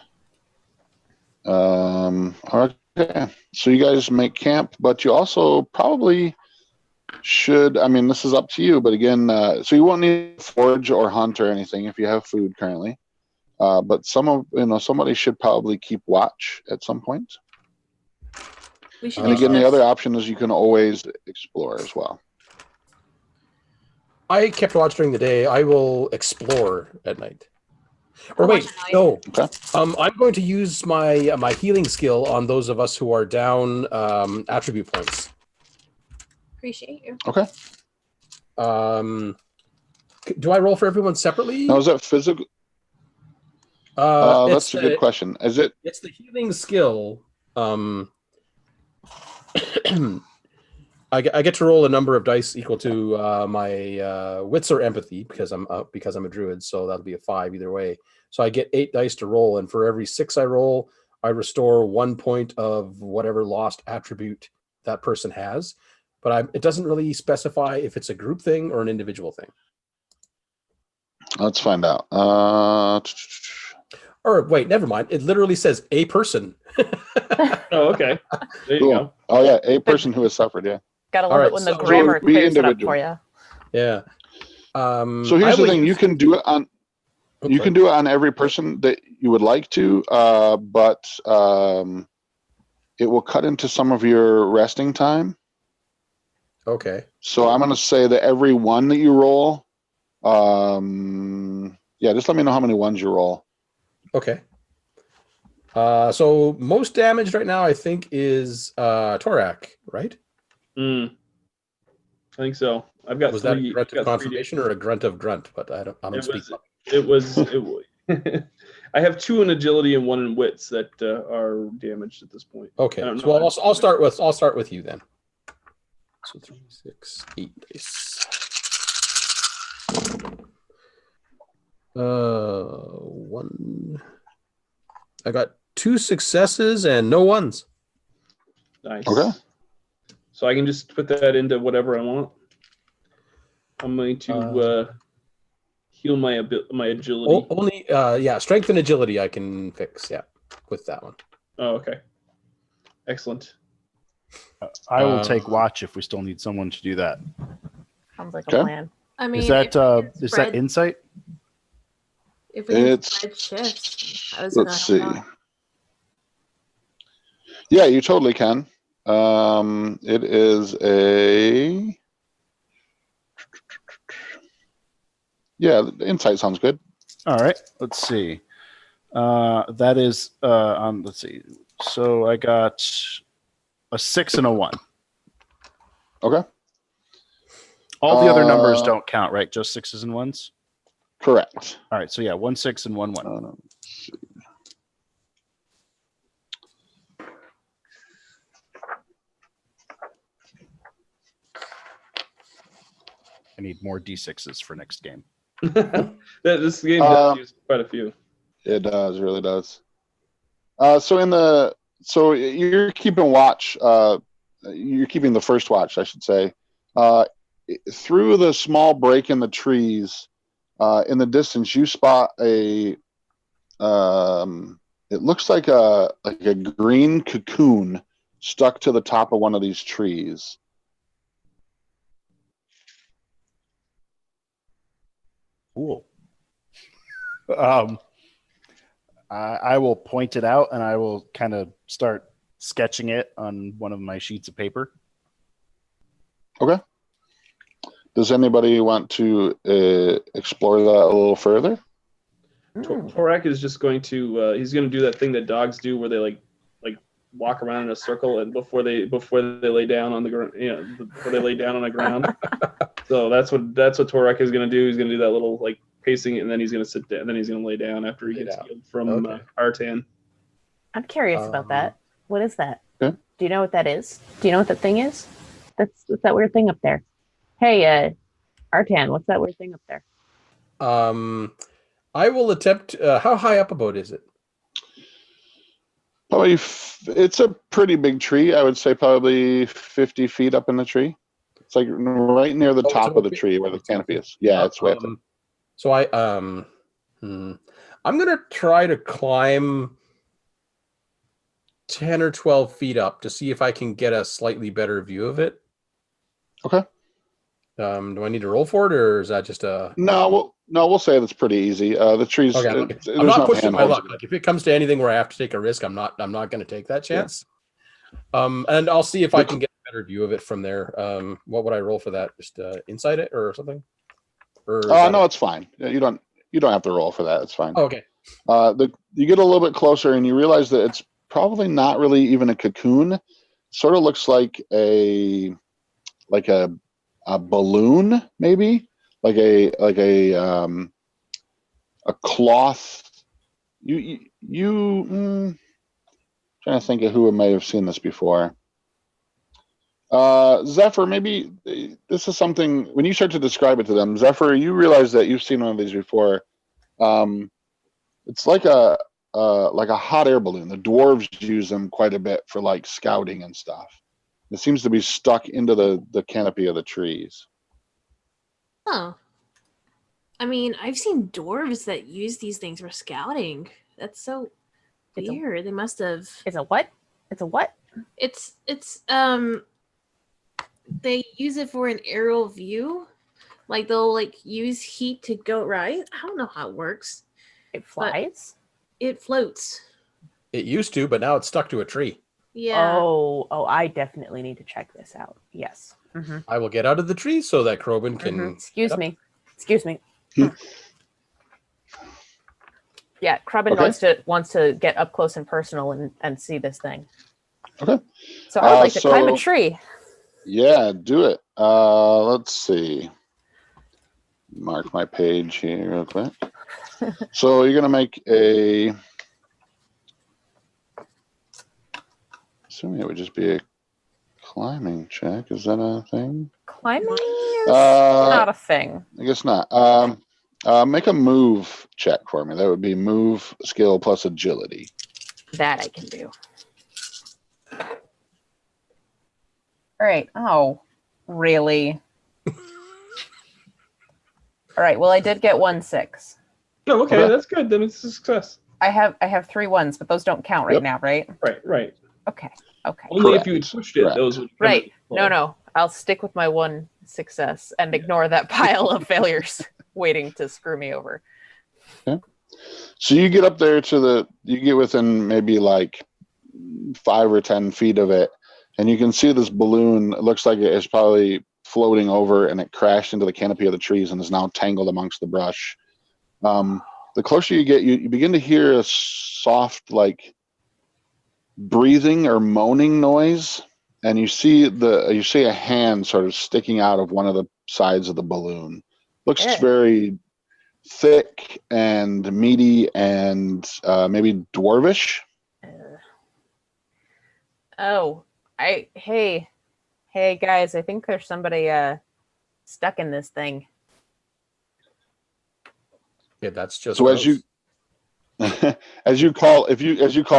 Okay. So you guys make camp, but you also probably should, I mean, this is up to you, but again, so you won't need to forage or hunt or anything if you have food currently. But somebody should probably keep watch at some point. We should And again, the other option is you can always explore as well. I kept watch during the day. I will explore at night. Or wait, no. Okay. I'm going to use my my healing skill on those of us who are down attribute points. Appreciate you. Okay. Do I roll for everyone separately? Now, is that physical? That's a good question. Is it? It's the healing skill. I get to roll a number of dice equal to my wits or empathy because I'm a druid, so that'll be a 5 either way. So I get 8 dice to roll, and for every 6 I roll, I restore 1 point of whatever lost attribute that person has. But it doesn't really specify if it's a group thing or an individual thing. Let's find out. Or wait, never mind. It literally says a person. Oh, okay. There you Cool. go. Oh yeah, a person who has suffered. Yeah. Gotta love it when the so grammar be clears it up individual. for you. Yeah. So here's the thing: you can do it on. You can do it on every person that you would like to, but it will cut into some of your resting time. Okay. So I'm going to say that every one that you roll, yeah, just let me know how many ones you roll. Okay. So most damage right now, I think, is Torak, right? I think so. I've got Was 3. that a grunt of got 3 confirmation or a grunt of grunt? But I don't speak. It was. I have 2 in agility and 1 in wits that are damaged at this point. Okay. I don't So know. I'll start with you then. So 3, 6, 8 dice. 1. I got 2 successes and no ones. Nice. Okay. So I can just put that into whatever I want. I'm going to heal my agility. Only strength and agility I can fix. Yeah, with that one. Oh, okay. Excellent. I will take watch if we still need someone to do that. Sounds like Okay. a plan. I mean, Is that insight? If we can spread shifts, I was gonna Let's see. help out. Yeah, you totally can. It is a. Yeah, insight sounds good. All right. Let's see. That is on. Let's see. So I got a 6 and a 1. Okay. All the other numbers don't count, right? Just 6s and 1s. Correct. All right. So yeah, 1 6 and 1 1. Let's see. I need more d6s for next game. This game does use quite a few. It does, it really does. So you're keeping watch. You're keeping the first watch, I should say. Through the small break in the trees, in the distance, you spot a. It looks like a green cocoon stuck to the top of one of these trees. Cool. I will point it out and I will kind of start sketching it on one of my sheets of paper. Okay. Does anybody want to explore that a little further? Torek is just going to he's going to do that thing that dogs do where they like walk around in a circle and before they lay down on the ground, before they lay down on the ground. So that's what Torek is going to do. He's going to do that little like pacing, and then he's going to sit down. Then he's going to lay down after he gets healed from Artan. I'm curious about that. What is that? Okay. Do you know what that is? Do you know what that thing is? What's that weird thing up there? Hey, Artan, what's that weird thing up there? I will attempt. How high up a boat is it? Probably, it's a pretty big tree. I would say probably 50 feet up in the tree. It's like right near the top of the tree where the canopy is. Yeah, it's way up there. So I'm gonna try to climb 10 or 12 feet up to see if I can get a slightly better view of it. Okay. Do I need to roll for it, or is that just a? No, we'll say that's pretty easy. The trees. Okay, I'm not pushing my luck. Like if it comes to anything where I have to take a risk, I'm not going to take that chance. Yeah. And I'll see if I can get a better view of it from there. What would I roll for that? Just inside it or something? Or no, it's fine. You don't have to roll for that. It's fine. Oh, okay. You get a little bit closer and you realize that it's probably not really even a cocoon. It sort of looks like a balloon, maybe like a cloth. Trying to think of who may have seen this before. Zephyr, maybe this is something when you start to describe it to them. Zephyr, you realize that you've seen one of these before. It's like a hot air balloon. The dwarves use them quite a bit for like scouting and stuff. It seems to be stuck into the canopy of the trees. Oh. I mean, I've seen dwarves that use these things for scouting. That's so weird. They must have. It's a what? It's a what? It's they use it for an aerial view. Like they'll like use heat to go right. I don't know how it works. It flies? It floats. It used to, but now it's stuck to a tree. Yeah. Oh, I definitely need to check this out. Yes. Mm-hmm. I will get out of the tree so that Krobin can. Mm-hmm. Excuse me. Yeah, Krobin wants to get up close and personal and see this thing. Okay. So I would like to climb a tree. Yeah, do it. Let's see. Mark my page here real quick. So you're gonna make a. Assuming it would just be a climbing check. Is that a thing? Climbing is not a thing. I guess not. Make a move check for me. That would be move skill plus agility. That I can do. All right. Oh, really? All right. Well, I did get 1 6. Oh, okay. That's good. Then it's a success. I have 3 1s, but those don't count right now, right? Right. Okay. Correct. Only if you had pushed it, those would. Right. No. I'll stick with my 1 success and ignore that pile of failures waiting to screw me over. Okay. So you get up there you get within maybe like 5 or 10 feet of it, and you can see this balloon. It looks like it is probably floating over, and it crashed into the canopy of the trees and is now tangled amongst the brush. The closer you get, you begin to hear a soft, like, breathing or moaning noise, and you see a hand sort of sticking out of one of the sides of the balloon. Looks very thick and meaty and maybe dwarvish. Hey guys, I think there's somebody stuck in this thing. Yeah, that's just so gross. As you call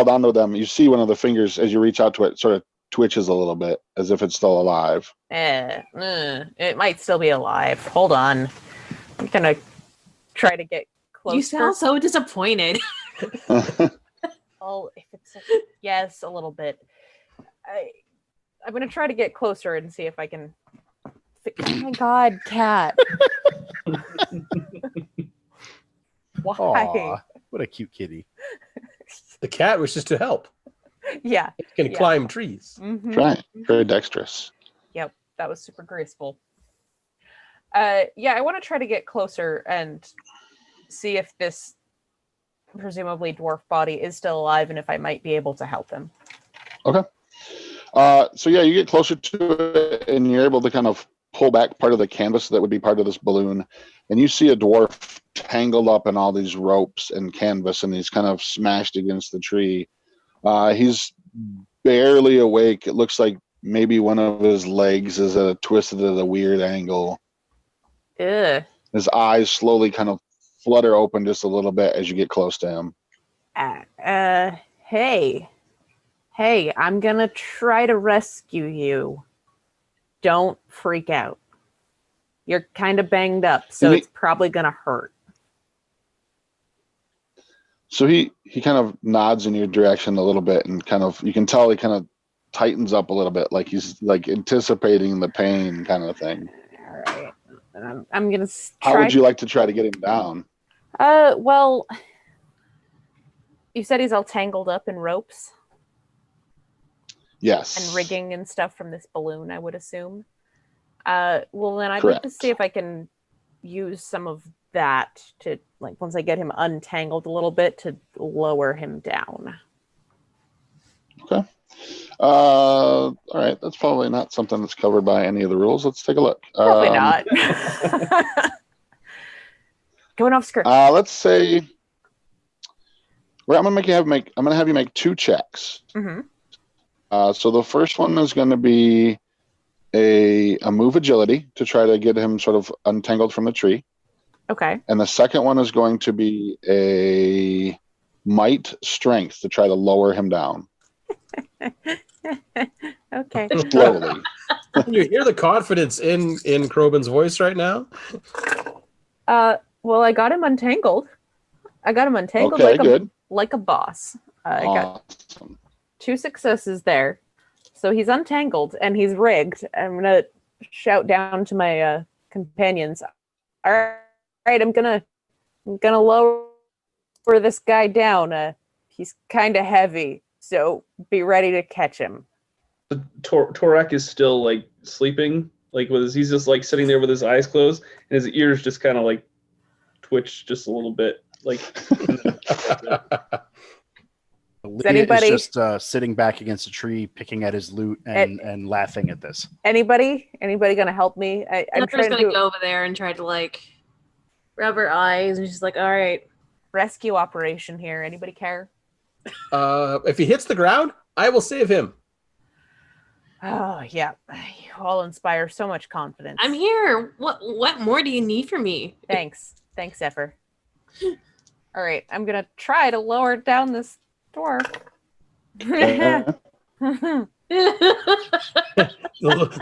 down to them, you see one of the fingers as you reach out to it sort of twitches a little bit as if it's still alive. It might still be alive. Hold on. I'm gonna try to get closer. You sound so disappointed. Oh, if it's yes, a little bit. I'm gonna try to get closer and see if I can. Oh my God, cat! Why? Aww, what a cute kitty. The cat wishes to help. Yeah, it can climb trees. Mm-hmm. Right, very dexterous. Yep, that was super graceful. I want to try to get closer and see if this presumably dwarf body is still alive and if I might be able to help him. Okay. So you get closer to it and you're able to kind of pull back part of the canvas that would be part of this balloon, and you see a dwarf tangled up in all these ropes and canvas, and he's kind of smashed against the tree. He's barely awake. It looks like maybe one of his legs is twisted at a weird angle. Ugh. His eyes slowly kind of flutter open just a little bit as you get close to him. Hey, I'm gonna try to rescue you. Don't freak out. You're kind of banged up, so it's probably gonna hurt. So he kind of nods in your direction a little bit, and you can tell he kind of tightens up a little bit, like he's like anticipating the pain kind of thing. All right. I'm gonna How would you like to try to get him down? Well, you said he's all tangled up in ropes. Yes. And rigging and stuff from this balloon, I would assume. Well, then I'd Correct. like to see if I can use some of that to, like, once I get him untangled a little bit, to lower him down. Okay. All right. That's probably not something that's covered by any of the rules. Let's take a look. Probably not. Going off script. Let's say. I'm gonna have you make 2 checks. Mm-hmm. So the first one is going to be a move agility to try to get him sort of untangled from the tree. Okay. And the second one is going to be a might strength to try to lower him down. Okay. Slowly. You hear the confidence in Krobin's voice right now? Well, I got him untangled. Okay, like a boss. I got awesome. 2 successes there. So he's untangled and he's rigged. I'm going to shout down to my companions. All right, I'm going to lower this guy down. He's kind of heavy, so be ready to catch him. Torek is still like sleeping, like he's just like sitting there with his eyes closed and his ears just kind of like twitch just a little bit, like. Anybody is just sitting back against a tree, picking at his loot and laughing at this. Anybody gonna help me? I'm trying to go over there and try to like rub her eyes, and she's like, "All right, rescue operation here. Anybody care?" If he hits the ground, I will save him. Oh yeah, you all inspire so much confidence. I'm here. What more do you need from me? Thanks, Zephyr. All right, I'm gonna try to lower down this door. The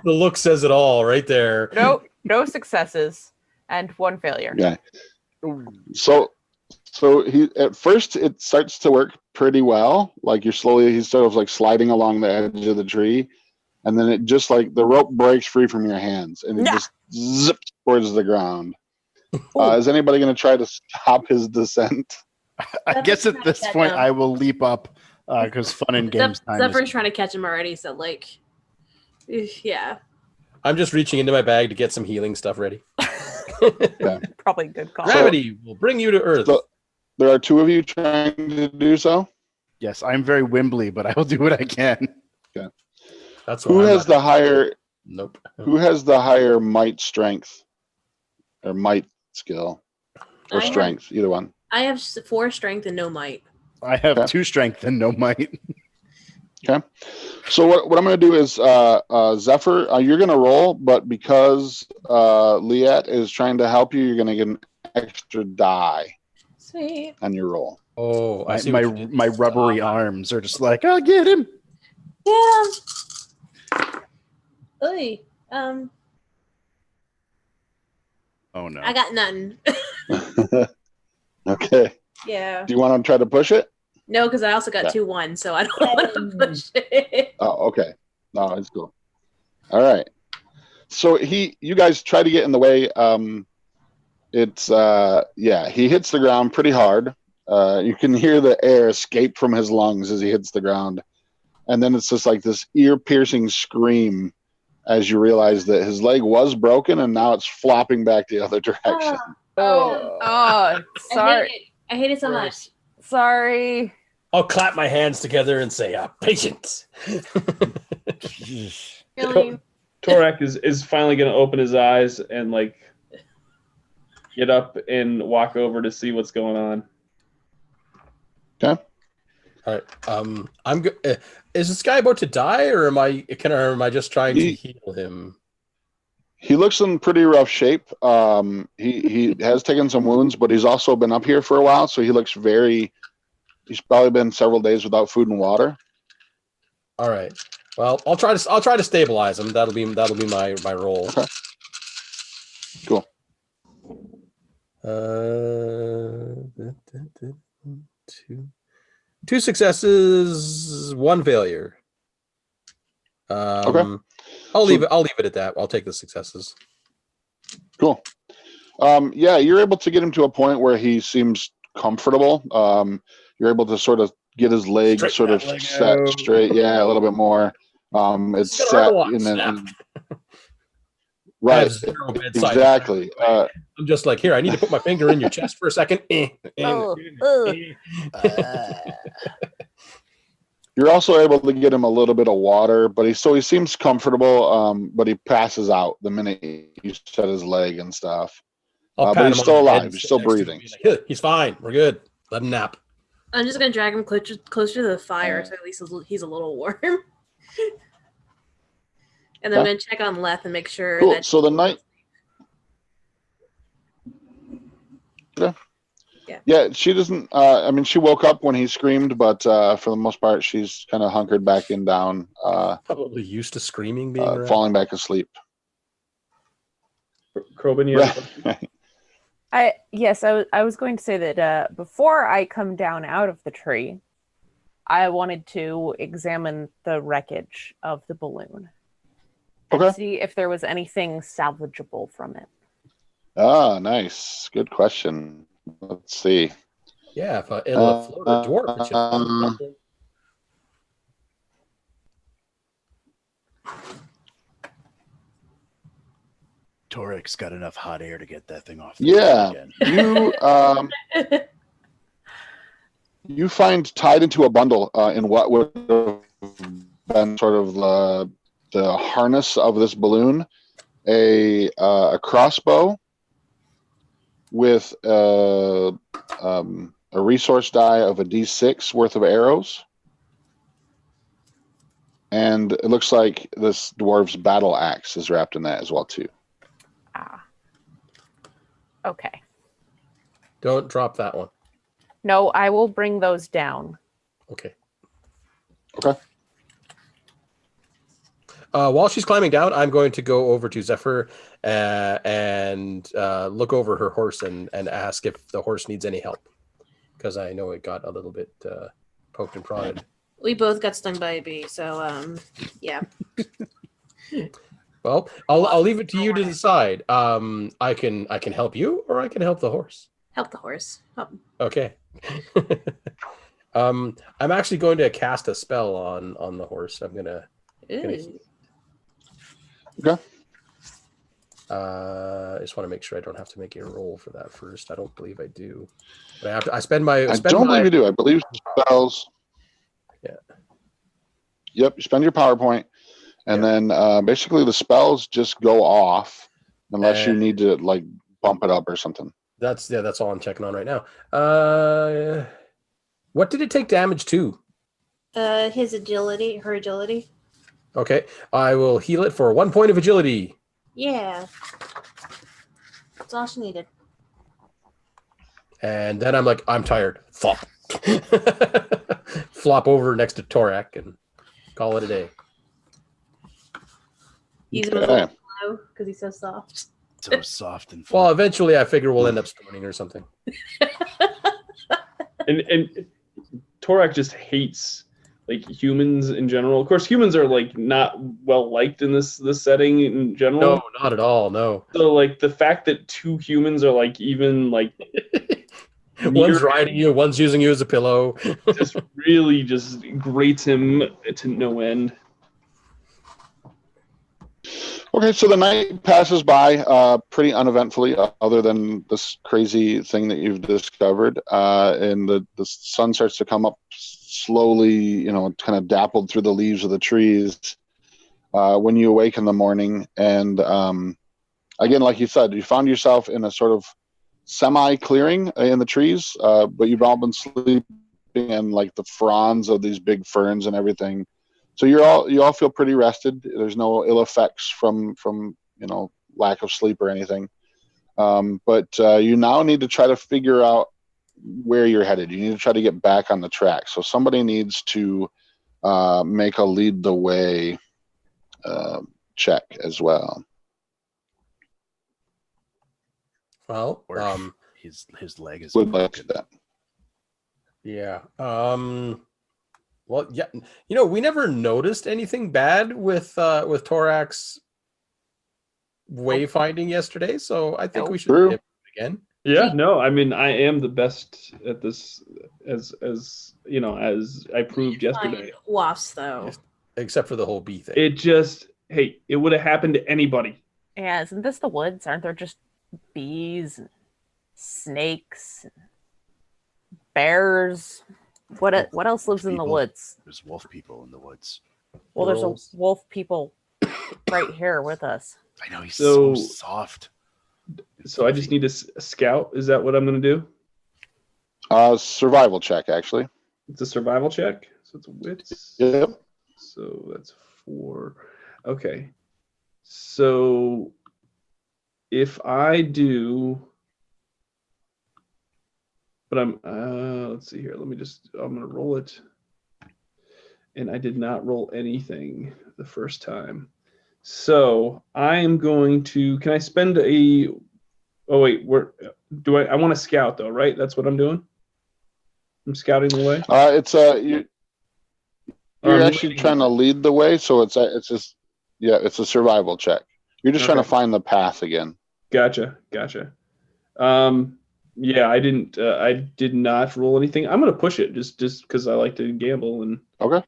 look says it all right there. No successes and 1 failure. Yeah. So he at first it starts to work pretty well. Like he's sort of like sliding along the edge of the tree, and then it just like the rope breaks free from your hands and it just zips towards the ground. Is anybody going to try to stop his descent? I guess at this point I will leap up because fun and games time. Zephyr's trying to catch him already, so like, yeah. I'm just reaching into my bag to get some healing stuff ready. Probably a good call. Gravity will bring you to Earth. So there are 2 of you trying to do so. Yes, I'm very Wimbly, but I will do what I can. That's Who has the higher? Nope. Who has the higher might strength, or might skill, or strength? Either one. I have 4 strength and no might. I have 2 strength and no might. Okay. So what I'm going to do is, Zephyr, you're going to roll, but because Liette is trying to help you, you're going to get an extra die Sweet. on your roll. Oh, I see. My rubbery arms are just like, I'll get him. Yeah. Oy. Oh no. I got nothing. Okay. Yeah. Do you want to try to push it? No, because I also got Okay. 2-1, so I don't want to push it. Oh, okay. No, it's cool. All right. So you guys try to get in the way. He hits the ground pretty hard. You can hear the air escape from his lungs as he hits the ground. And then it's just like this ear-piercing scream as you realize that his leg was broken and now it's flopping back the other direction. Oh, sorry. I hate it so much. Sorry. I'll clap my hands together and say, patience. Really? Torek is finally going to open his eyes and like get up and walk over to see what's going on. Okay. All right. I'm good. Is this guy about to die, or am I just trying to heal him? He looks in pretty rough shape. He has taken some wounds, but he's also been up here for a while, so he looks he's probably been several days without food and water. All right. Well, I'll try to stabilize him. That'll be my role. Okay. Cool. Two successes, 1 failure. Okay. I'll leave it at that. I'll take the successes. Cool. You're able to get him to a point where he seems comfortable. You're able to sort of get his leg set straight. Yeah, a little bit more. It's set right. Exactly. I'm just like, here, I need to put my finger in your chest for a second. You're also able to get him a little bit of water, but he seems comfortable. But he passes out the minute you set his leg and stuff. But he's still alive. He's still breathing. He's fine. We're good. Let him nap. I'm just gonna drag him closer to the fire, so at least he's a little warm. And then I'm gonna check on Leth and make sure that. So the night. Yeah, she doesn't. She woke up when he screamed, but for the most part, she's kind of hunkered back in down. Probably used to screaming, falling back asleep. Krobin, you have I was going to say that before I come down out of the tree, I wanted to examine the wreckage of the balloon and see if there was anything salvageable from it. Ah, nice. Good question. Let's see. Yeah, if it'll float a dwarf, it should. Torek's got enough hot air to get that thing off. You find tied into a bundle in what would have been sort of the harness of this balloon, a crossbow with a resource die of a D6 worth of arrows, and it looks like this dwarf's battle axe is wrapped in that as well too. Okay. Don't drop that one. No, I will bring those down. Okay. While she's climbing down, I'm going to go over to Zephyr and look over her horse and ask if the horse needs any help, because I know it got a little bit poked and prodded. We both got stung by a bee, so yeah. Well, I'll leave it to you to decide. I can help you, or I can help the horse. Help the horse. Help. Okay. I'm actually going to cast a spell on the horse. I'm gonna. Ooh. Okay. I just want to make sure I don't have to make a roll for that first. I don't believe I do. But I have to. I spend my. I don't believe you do. I believe spells. Yeah. Yep. You spend your PowerPoint, and then basically the spells just go off unless you need to like bump it up or something. That's all I'm checking on right now. What did it take damage to? Her agility. Okay, I will heal it for 1 point of agility. Yeah. That's all she needed. And then I'm like, I'm tired. Flop. Flop over next to Torak and call it a day. He's a little low because he's so soft. So soft and Well, eventually I figure we'll end up stoning or something. And Torak just hates like humans in general. Of course, humans are like not well liked in this setting in general. No, not at all. No. So like the fact that two humans are like even like one's riding you, one's using you as a pillow. just really just grates him to no end. Okay, so the night passes by pretty uneventfully, other than this crazy thing that you've discovered. And the sun starts to come up slowly, kind of dappled through the leaves of the trees when you awake in the morning. And again, like you said, you found yourself in a sort of semi-clearing in the trees, but you've all been sleeping in like the fronds of these big ferns and everything. So you all feel pretty rested. There's no ill effects from lack of sleep or anything. But you now need to try to figure out where you're headed. You need to try to get back on the track. So somebody needs to make a lead the way check as well. Well, his leg is Would like broken. that. Yeah. Well, yeah. We never noticed anything bad with Torak's wayfinding yesterday, so I think we should True. do it again. Yeah, no, I mean I am the best at this as I proved yesterday. Wasps though. Except for the whole bee thing. It would have happened to anybody. Yeah, isn't this the woods? Aren't there just bees, and snakes, and bears? What else lives in the woods? There's wolf people in the woods. Well, there's a wolf people right here with us. I know, he's so soft. So I just need to scout. Is that what I'm going to do? Survival check, actually. It's a survival check. So it's a wits. Yep. So that's 4. Okay. So if I do, but let's see here. I'm going to roll it. And I did not roll anything the first time. So I am going to, can I spend I want to scout though, right? That's what I'm doing. I'm scouting the way. It's you're actually trying to lead the way, so it's a survival check. You're just trying to find the path again. Gotcha. Yeah, I did not roll anything. I'm gonna push it just because I like to gamble and okay.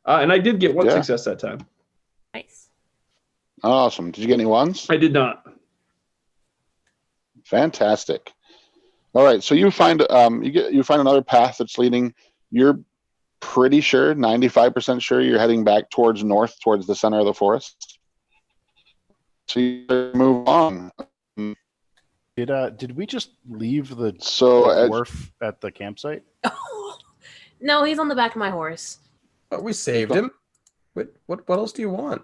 And I did get one success that time. Nice. Awesome. Did you get any ones? I did not. Fantastic. All right, so you find another path that's leading. You're pretty sure, 95% sure, you're heading back towards north, towards the center of the forest. So you move on. Did we just leave the dwarf at the campsite? No, he's on the back of my horse. Oh, we saved him. What else do you want?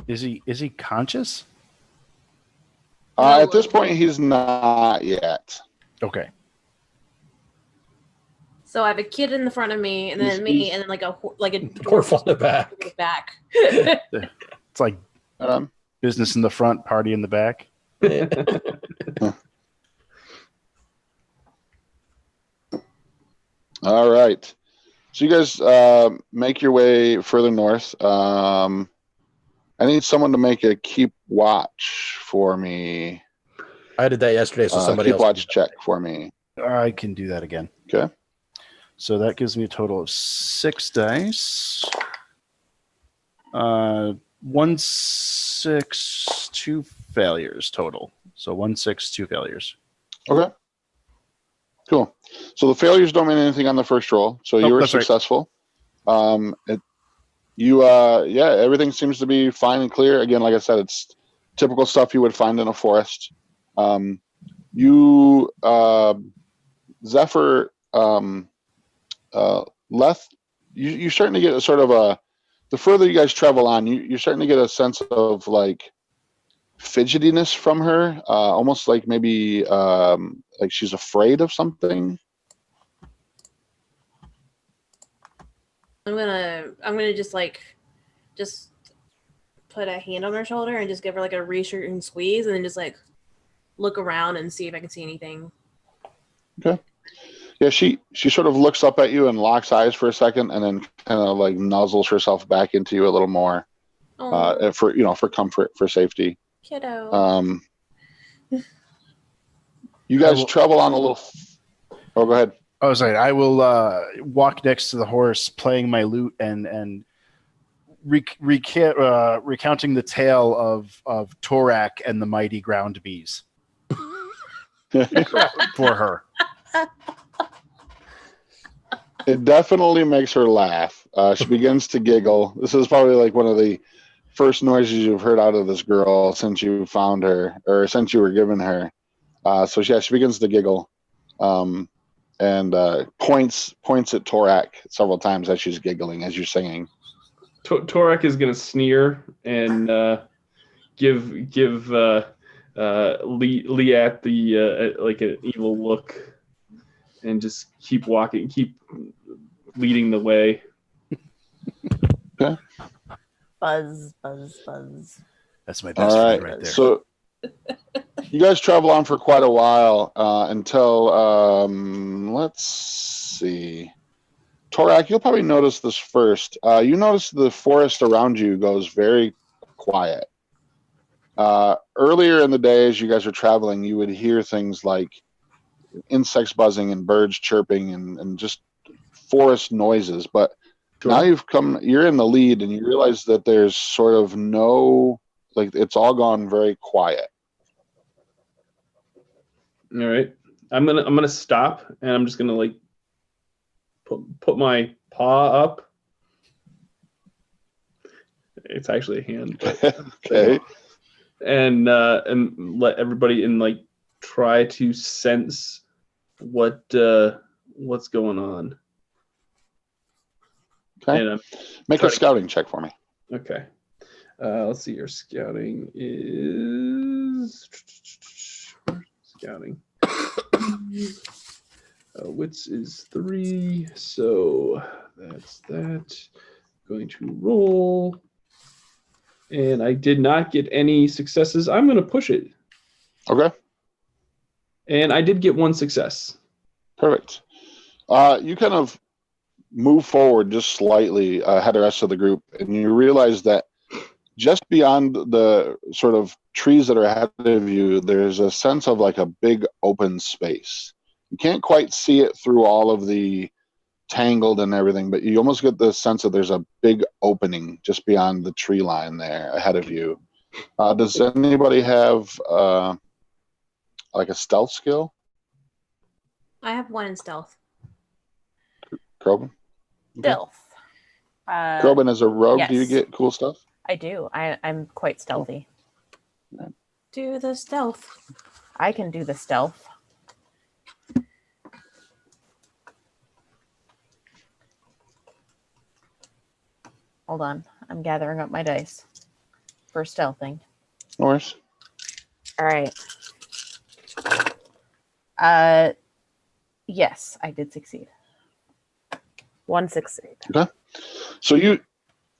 Is he conscious? At this point, he's not yet. Okay. So I have a kid in the front of me, and then me, and then like a dwarf on the back. It's like business in the front, party in the back. All right. So you guys make your way further north. I need someone to make a keep watch for me. I did that yesterday, so somebody keep else watch check for me. I can do that again. Okay. So that gives me a total of 6 dice. 1, 6, 2 failures total. So 1, 6, 2 failures. Okay. Cool. So the failures don't mean anything on the first roll. So you were that's right. successful. Everything seems to be fine and clear. Again, like I said, it's typical stuff you would find in a forest. Zephyr, left. You're starting to get a sort of the further you guys travel on, you're starting to get a sense of like fidgetiness from her, almost like maybe like she's afraid of something. I'm gonna just put a hand on her shoulder and just give her like a reassuring squeeze, and then just like look around and see if I can see anything. Okay. Yeah, she sort of looks up at you and locks eyes for a second, and then kind of like nuzzles herself back into you a little more, for comfort, for safety. Kiddo. You guys travel on a little. Oh, go ahead. Oh, sorry. I will walk next to the horse, playing my lute and recounting the tale of Torak and the mighty ground bees for her. It definitely makes her laugh. She begins to giggle. This is probably like one of the first noises you've heard out of this girl since you found her, or since you were given her. So she begins to giggle, and points at Torak several times as she's giggling, as you're singing. Torak is going to sneer and give Liat the like an evil look, and just keep walking, keep leading the way. Okay. Buzz, buzz, buzz. That's my best friend right there. So you guys travel on for quite a while until let's see. Torak, you'll probably notice this first. You notice the forest around you goes very quiet. Earlier in the day, as you guys are traveling, you would hear things like insects buzzing and birds chirping and just forest noises. But now you're in the lead, and you realize that there's sort of no, like, it's all gone very quiet. All right, I'm gonna stop, and I'm just gonna like put my paw up. It's actually a hand. But, Okay. And let everybody in like try to sense what's going on. Okay. And Make a scouting check for me. Okay. Let's see. Your scouting is scouting. Wits is 3, so that's that. Going to roll, and I did not get any successes. I'm going to push it. Okay. And I did get 1 success. Perfect. You kind of move forward just slightly ahead of the rest of the group, and you realize that just beyond the sort of trees that are ahead of you, there's a sense of like a big open space. You can't quite see it through all of the tangled and everything, but you almost get the sense that there's a big opening just beyond the tree line there ahead of you. Does anybody have like a stealth skill? I have 1 in stealth. Crobin? Stealth. Crobin, as a rogue, yes. do you get cool stuff? I do. I'm quite stealthy. Do the stealth. I can do the stealth. Hold on. I'm gathering up my dice for stealthing. No worries. All right. Yes, I did succeed. 1 succeed. Okay. So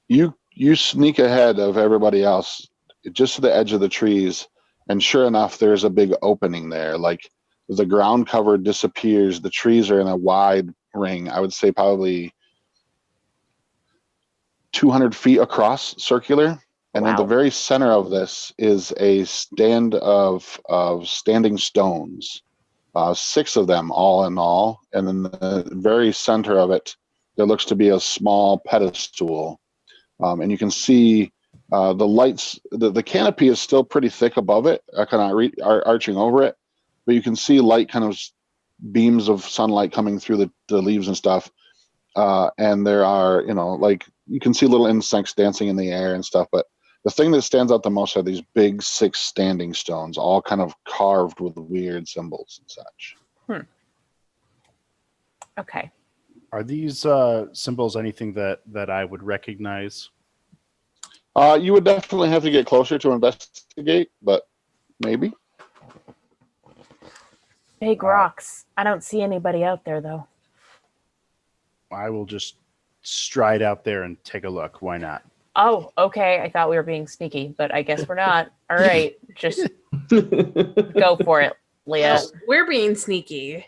you sneak ahead of everybody else just to the edge of the trees, and sure enough, there's a big opening there. Like the ground cover disappears. The trees are in a wide ring. I would say probably 200 feet across, circular. And in the very center of this is a stand of standing stones. 6 of them all in all. And in the very center of it, there looks to be a small pedestal. And you can see the lights, the canopy is still pretty thick above it, kind of arching over it. But you can see light kind of beams of sunlight coming through the leaves and stuff. And there are, like you can see little insects dancing in the air and stuff. But the thing that stands out the most are these big 6 standing stones, all kind of carved with weird symbols and such. Okay. Are these symbols anything that I would recognize? You would definitely have to get closer to investigate, but maybe. Big rocks. I don't see anybody out there, though. I will just stride out there and take a look. Why not? Oh, okay. I thought we were being sneaky, but I guess we're not. All right. Just go for it, Leah. Well, we're being sneaky.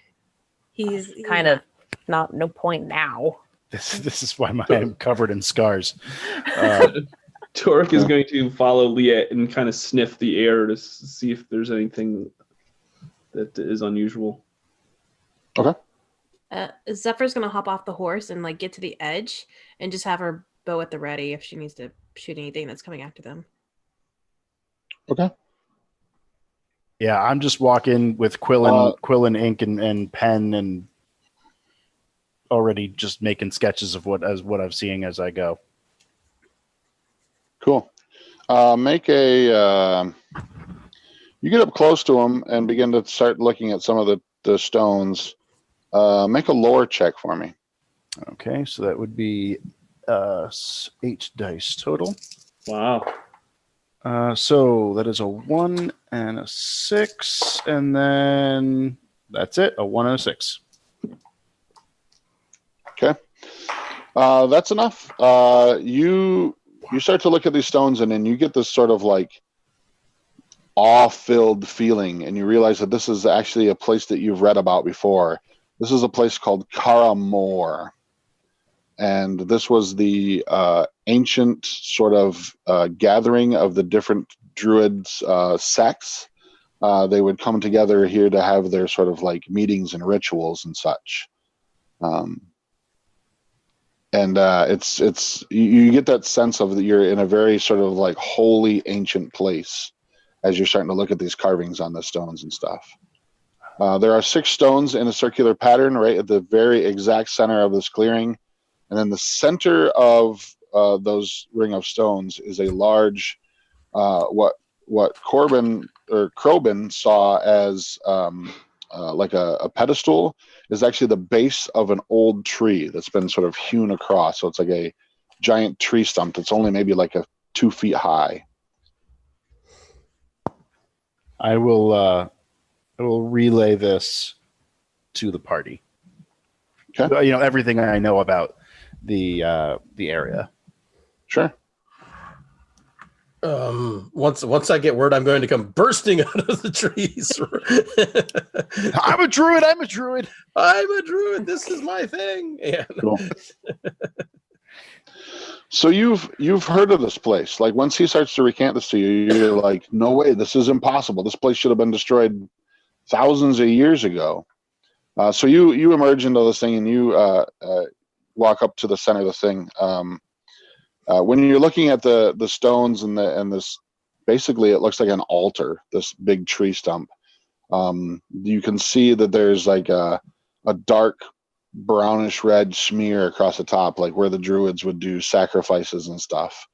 He's Kind of no point now. This is why I'm covered in scars. Torek is going to follow Leah and kind of sniff the air to see if there's anything that is unusual. Okay. Zephyr's gonna hop off the horse and get to the edge and just have her bow at the ready if she needs to shoot anything that's coming after them. Okay. Yeah, I'm just walking with quill and ink and pen and already just making sketches of what I'm seeing as I go. Cool. Make a. You get up close to them and begin to start looking at some of the stones. Make a lore check for me. Okay, so that would be 8 dice total. Wow. So that is a 1 and a 6, and then that's it, a 1 and a 6. Okay. That's enough. You start to look at these stones, and then you get this sort of awe-filled feeling, and you realize that this is actually a place that you've read about before. This is a place called Karamor. And this was the ancient sort of gathering of the different druids sects. They would come together here to have their sort of meetings and rituals and such. It's you get that sense of that you're in a very sort of holy ancient place as you're starting to look at these carvings on the stones and stuff. There are 6 stones in a circular pattern right at the very exact center of this clearing. And then the center of those ring of stones is a large, what Krobin saw as a pedestal, is actually the base of an old tree that's been sort of hewn across. So it's like a giant tree stump that's only maybe 2 feet high. I will relay this to the party. Okay. Everything I know about the area. Sure. Once I get word, I'm going to come bursting out of the trees. I'm a druid. I'm a druid. This is my thing. Yeah. Cool. So you've heard of this place. Once he starts to recant this to you, you're like, no way, this is impossible. This place should have been destroyed thousands of years ago. So you emerge into this thing and you walk up to the center of the thing. When you're looking at the stones and this, basically it looks like an altar, this big tree stump. You can see that there's a dark brownish red smear across the top, where the druids would do sacrifices and stuff.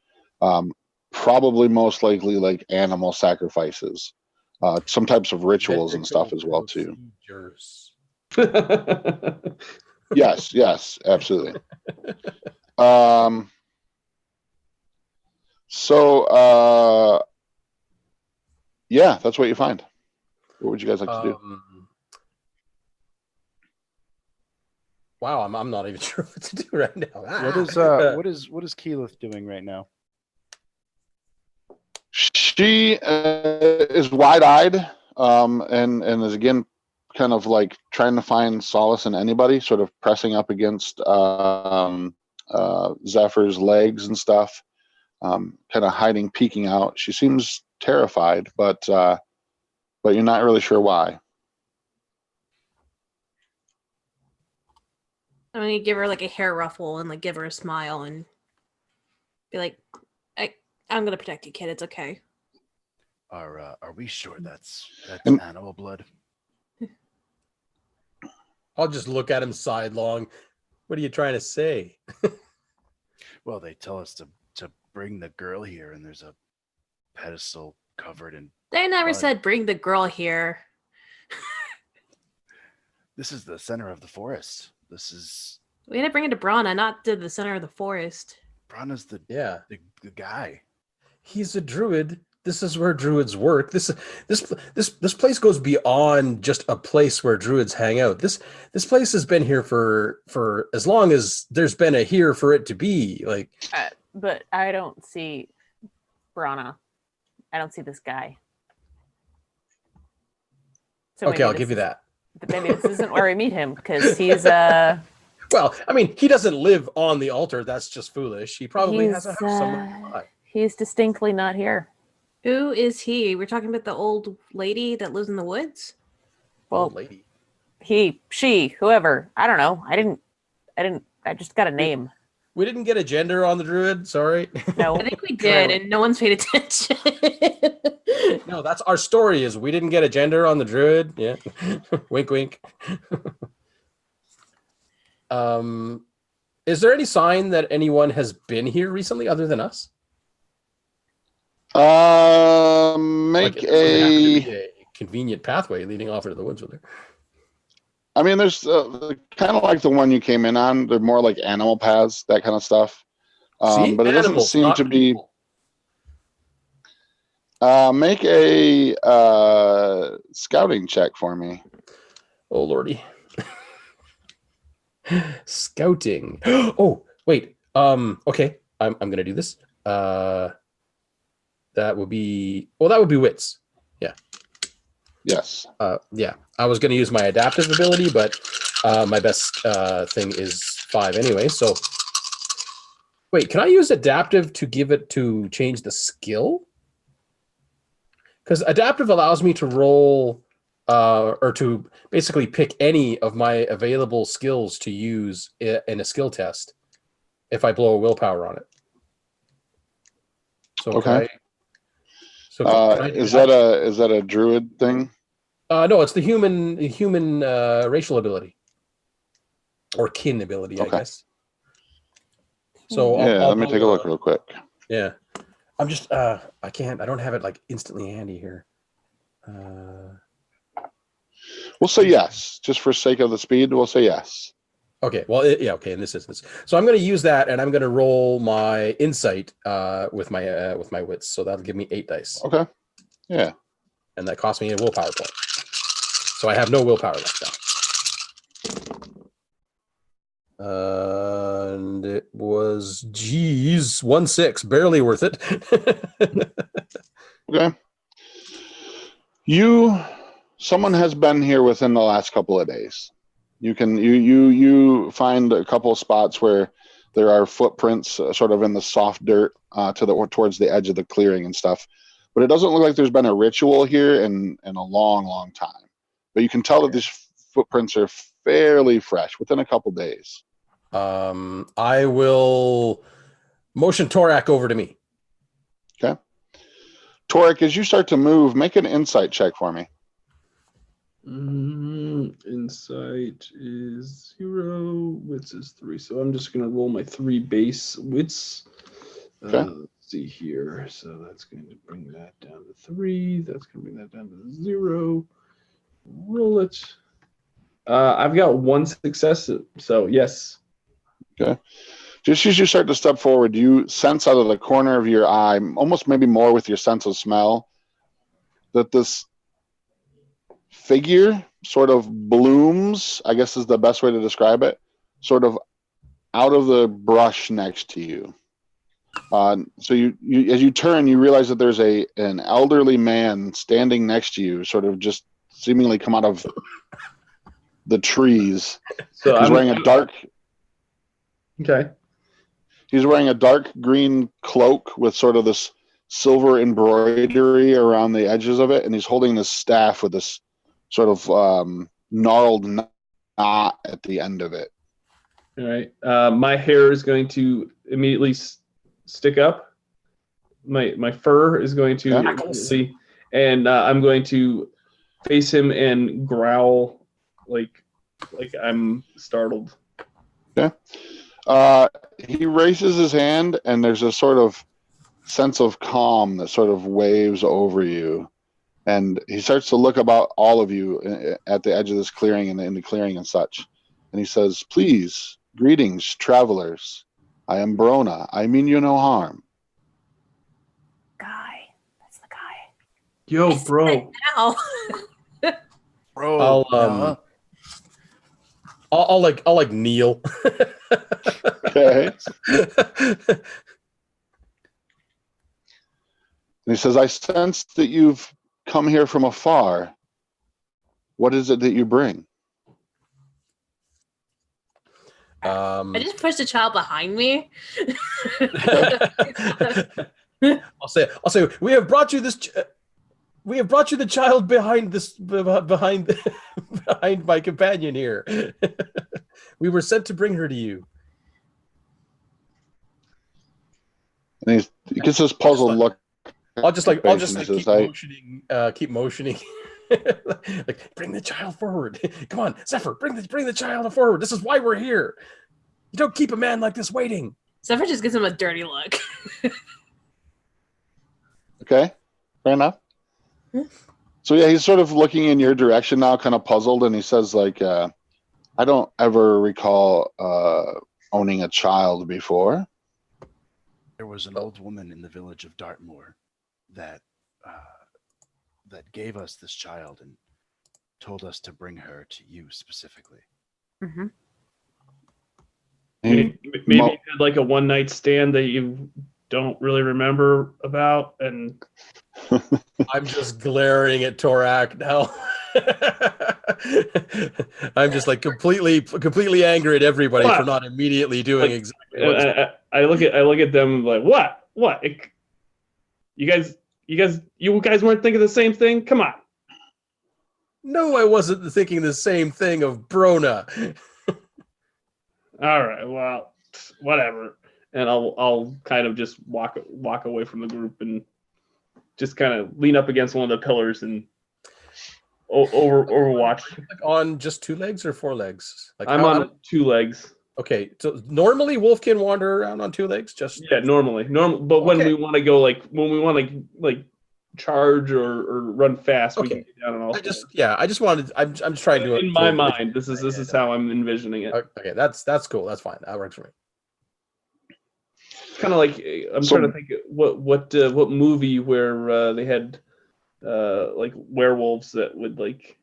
Probably most likely animal sacrifices. Some types of rituals and stuff as well too. Yes, absolutely. Yeah, that's what you find. What would you guys like to do? Wow, I'm not even sure what to do right now. What is Keyleth doing right now? She is wide-eyed and is again kind of trying to find solace in anybody, sort of pressing up against Zephyr's legs and stuff, kind of hiding, peeking out. She seems terrified, but you're not really sure why. I'm gonna give her like a hair ruffle and like give her a smile and be like, I'm gonna protect you, kid. It's okay. Are we sure that's And- animal blood? I'll just look at him sidelong. What are you trying to say? Well, they tell us to bring the girl here, and there's a pedestal covered in. They never blood. said bring the girl here. This is the center of the forest. This is We had to bring it to Brana, not to the center of the forest. Brana's the guy. He's a druid. This is where druids work. This place goes beyond just a place where druids hang out. This place has been here for as long as there's been a here for it to be. Like, But I don't see Brana. I don't see this guy. So okay, I'll give you that. Maybe this isn't where we meet him because he's Well, I mean, he doesn't live on the altar. That's just foolish. He probably has a house somewhere nearby. He's distinctly not here. Who is he? We're talking about the old lady that lives in the woods? Well, Old lady. he, she, whoever. I don't know. I just got a name. We didn't get a gender on the druid. Sorry. No. I think we did, and no one's paid attention. No, that's our story. Is we didn't get a gender on the druid. Yeah. Wink, wink. Is there any sign that anyone has been here recently other than us? Make Like, it doesn't happen to a. be a convenient pathway leading off into the woods with her. I mean, there's kind of like the one you came in on. They're more like animal paths, that kind of stuff. See? But it doesn't Animals, seem not to be. people. Make a scouting check for me. Oh lordy. Scouting. Oh wait. Okay. I'm gonna do this. That would be wits. Yes. Yeah. I was gonna use my adaptive ability, but my best thing is 5 anyway. So wait, can I use adaptive to change the skill? Because adaptive allows me to roll or to basically pick any of my available skills to use in a skill test if I blow a willpower on it. So Okay. Can I do Is that a druid thing? No, it's the human racial ability or kin ability, Okay. I guess. So Yeah, I'll let me take a look real quick. Yeah, I'm just I don't have it like instantly handy here. We'll say yes, just for sake of the speed. We'll say yes. Okay, well, yeah, okay. In this instance, so I'm going to use that, and I'm going to roll my insight with my wits. So that'll give me 8 dice. Okay. Yeah. And that cost me a willpower point. So I have no willpower left now. And it was 1-6, barely worth it. Okay. Someone has been here within the last couple of days. You find a couple of spots where there are footprints sort of in the soft dirt towards the edge of the clearing and stuff. But it doesn't look like there's been a ritual here in a long, long time. But you can tell that these footprints are fairly fresh, within a couple days. I will motion Torak over to me. Okay. Torak, as you start to move, make an insight check for me. Insight is 0, wits is 3. So I'm just going to roll my 3 base wits. Okay. Let's see here. So that's going to bring that down to 3. That's going to bring that down to 0. Roll it. I've got 1 success. So yes. Okay. Just as you start to step forward, you sense out of the corner of your eye, almost maybe more with your sense of smell, that this figure sort of blooms, I guess is the best way to describe it, sort of out of the brush next to you. So you as you turn, you realize that there's an elderly man standing next to you, sort of just seemingly come out of the trees. So He's wearing a dark. Okay. He's wearing a dark green cloak with sort of this silver embroidery around the edges of it, and he's holding this staff with this sort of gnarled knot at the end of it. All right. My hair is going to immediately stick up. My fur is going to immediately, and I'm going to face him and growl like I'm startled. Okay. He raises his hand, and there's a sort of sense of calm that sort of waves over you. And he starts to look about all of you at the edge of this clearing and in the clearing and such. And he says, "Please, greetings, travelers. I am Brona. I mean you no harm." Guy. That's the guy. Yo, bro. Now. Bro, I'll like kneel. Okay. And he says, "I sense that you've come here from afar. What is it that you bring?" I just pushed a child behind me. I'll say we have brought you this. We have brought you the child behind behind my companion here. We were sent to bring her to you. And he gets this puzzled look. I'll just keep Says, keep motioning. Like, bring the child forward. Come on, Zephyr, bring the child forward. This is why we're here. You don't keep a man like this waiting. Zephyr just gives him a dirty look. Okay, fair enough. So yeah, he's sort of looking in your direction now, kind of puzzled, and he says, like, "I don't ever recall owning a child before." There was an old woman in the village of Dartmoor that gave us this child and told us to bring her to you specifically. Mm-hmm. Maybe you had like a one night stand that you don't really remember about, and I'm just glaring at Torak now. I'm just like completely angry at everybody for not immediately doing exactly what I look at them like, what? You guys weren't thinking the same thing? Come on. No, I wasn't thinking the same thing of Brona. All right, well, whatever. And I'll kind of just walk away from the group and just kind of lean up against one of the pillars and overwatch. Like on just 2 legs or 4 legs? Like I'm on 2 legs. Okay, so normally Wolf can wander around on 2 legs. Normally, but when we want to go when we want to charge or run fast, we can get down on all. I'm just trying to. In my mind, this is how I'm envisioning it. Okay, that's cool. That's fine. That works for me. It's kind of like I'm trying to think what movie where they had like werewolves that would like.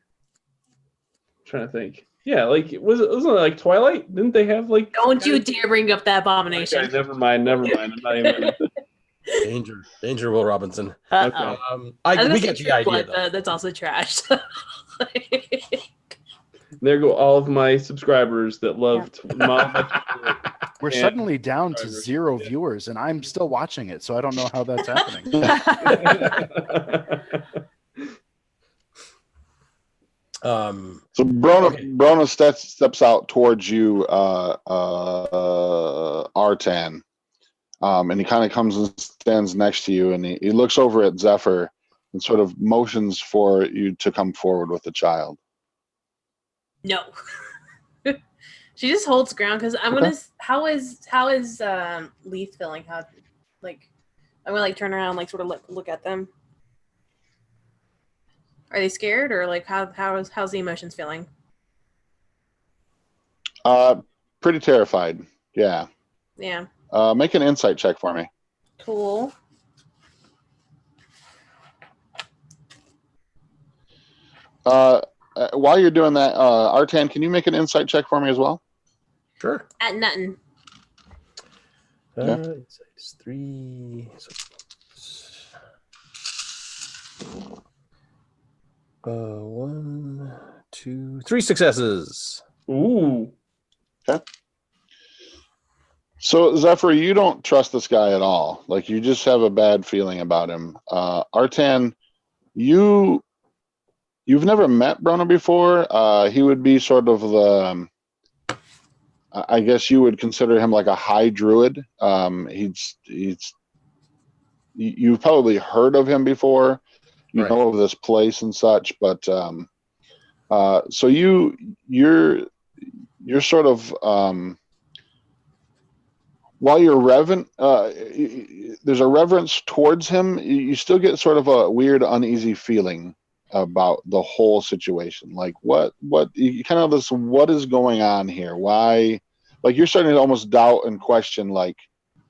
I'm trying to think. Yeah, like wasn't it like Twilight? Didn't they have like? Don't you dare bring up that abomination. Okay, never mind. I'm not even. Danger, Will Robinson. Okay. We get the idea. That's also trash. There go all of my subscribers that loved. We're suddenly down to 0 viewers, and I'm still watching it, so I don't know how that's happening. So Brona steps out towards you, Artan, and he kind of comes and stands next to you, and he looks over at Zephyr and sort of motions for you to come forward with the child. No. She just holds ground because I'm gonna. How is Leith feeling? I'm gonna like turn around, like sort of look at them. Are they scared or like how's the emotions feeling? Pretty terrified. Yeah. Yeah. Make an insight check for me. Cool. While you're doing that, Artan, can you make an insight check for me as well? Sure. At nothing. Insight's 3. 1, 2, 3 successes. Ooh. Okay. So Zephyr, you don't trust this guy at all. Like you just have a bad feeling about him. Artan, you've never met Brona before. He would be sort of the I guess you would consider him like a high druid. You've probably heard of him before. You Right. know of this place and such, but so you're sort of while you're reverent, there's a reverence towards him. You still get sort of a weird, uneasy feeling about the whole situation. Like what you kind of this, what is going on here? Why? Like you're starting to almost doubt and question, like,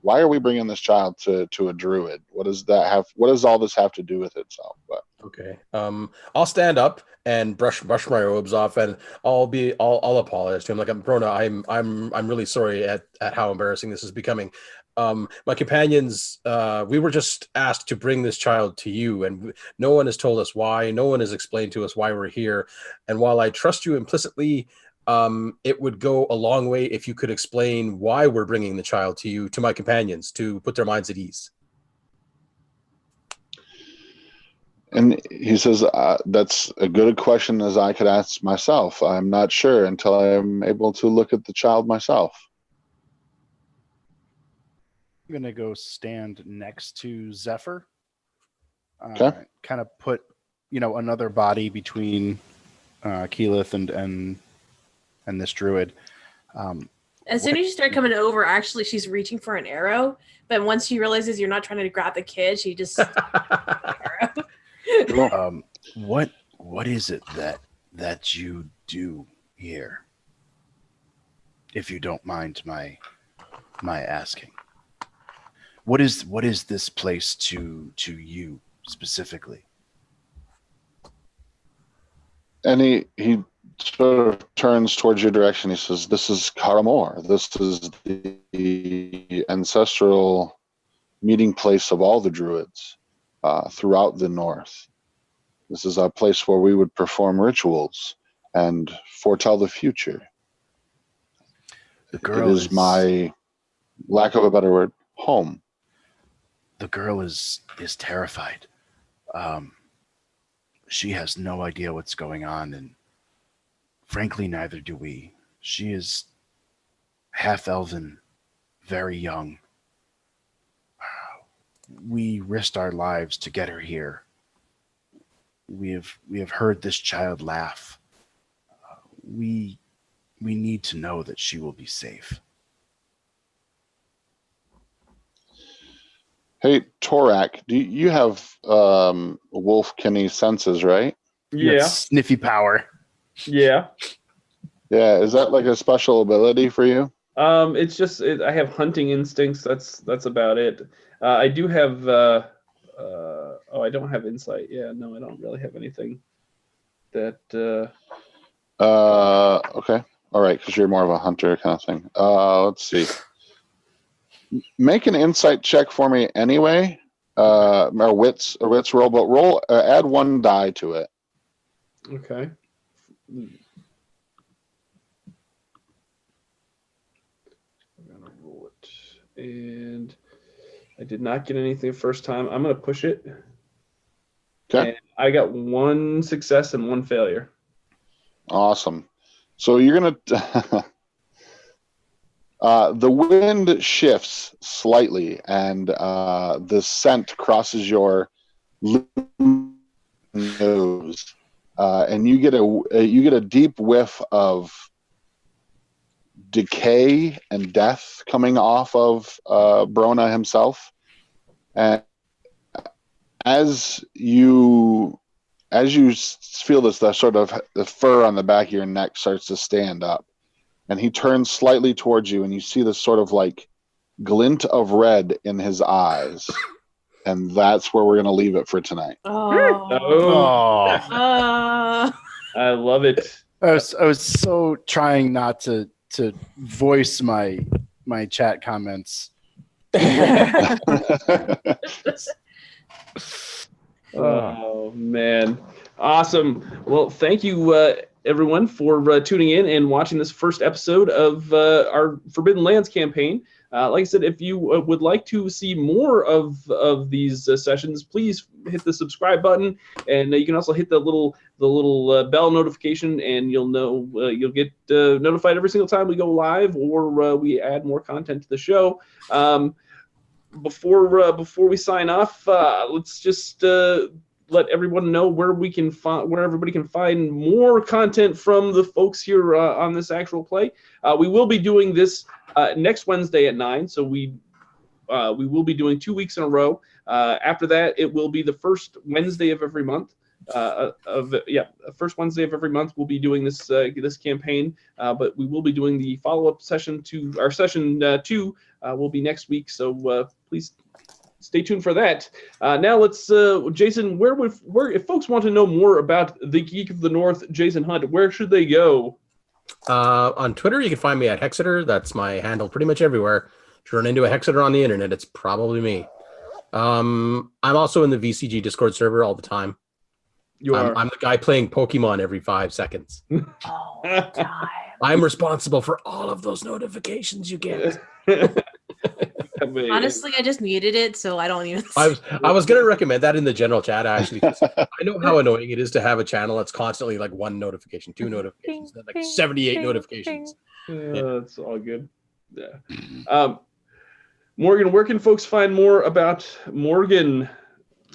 why are we bringing this child to a druid? What does that have? What does all this have to do with itself? But Okay. I'll stand up and brush my robes off, and I'll apologize to him. Like, Brona, I'm really sorry at how embarrassing this is becoming. My companions, we were just asked to bring this child to you, and no one has told us why. No one has explained to us why we're here. And while I trust you implicitly, it would go a long way if you could explain why we're bringing the child to you, to my companions, to put their minds at ease. and he says, that's a good question as I could ask myself. I'm not sure until I'm able to look at the child myself. I'm going to go stand next to Zephyr. Okay. Kind of put, another body between Keyleth and this druid. As soon as you start coming over, actually, she's reaching for an arrow. But once she realizes you're not trying to grab the kid, she just arrow. What is it that you do here? If you don't mind my asking. What is this place to you specifically? And he sort of turns towards your direction. He says, this is Karamor. This is the ancestral meeting place of all the druids throughout the north. This is a place where we would perform rituals and foretell the future. The girl is my, lack of a better word, home. The girl is terrified. She has no idea what's going on, and frankly, neither do we. She is half elven, very young. We risked our lives to get her here. We have heard this child laugh. We need to know that she will be safe. Hey, Torak, do you have wolf Kenny senses, right? Yeah. That's sniffy power. Yeah. Yeah, is that like a special ability for you? It's just I have hunting instincts. That's about it. I do have. I don't have insight. Yeah, no, I don't really have anything. That. Okay, all right, because you're more of a hunter kind of thing. Let's see. Make an insight check for me anyway. Or wits roll, but roll. Add one die to it. Okay. And I did not get anything the first time. I'm going to push it. Okay. And I got one success and one failure. Awesome. So you're going to... the wind shifts slightly, and the scent crosses your nose, and you get a deep whiff of decay and death coming off of Brona himself. And as you feel this, the sort of the fur on the back of your neck starts to stand up, and he turns slightly towards you, and you see this sort of like glint of red in his eyes. And that's where we're going to leave it for tonight. I love it. I was so trying not to voice my chat comments. Oh man, awesome. Well, thank you everyone, for tuning in and watching this first episode of our Forbidden Lands campaign. Like I said, if you would like to see more of these sessions, please hit the subscribe button, and you can also hit the little bell notification, and you'll get notified every single time we go live or we add more content to the show. Before we sign off, let's just let everyone know where everybody can find more content from the folks here on this actual play. We will be doing this next Wednesday at 9, so we will be doing 2 weeks in a row. After that, it will be the first Wednesday of every month. First Wednesday of every month we'll be doing this campaign, but we will be doing the follow-up session to our session 2 will be next week, so please stay tuned for that. Now let's Jason, where if folks want to know more about the Geek of the North, Jason Hunt, where should they go? On Twitter you can find me at Hexeter. That's my handle pretty much everywhere. If you run into a Hexeter on the internet, it's probably me. I'm also in the VCG Discord server all the time. I'm the guy playing Pokemon every 5 seconds. All the time. I'm responsible for all of those notifications you get. Honestly, I just muted it, so I don't even. I was going to recommend that in the general chat, actually. I know how annoying it is to have a channel that's constantly like 1 notification, 2 notifications, then like 78 notifications. That's all good. Yeah. Morgan, where can folks find more about Morgan?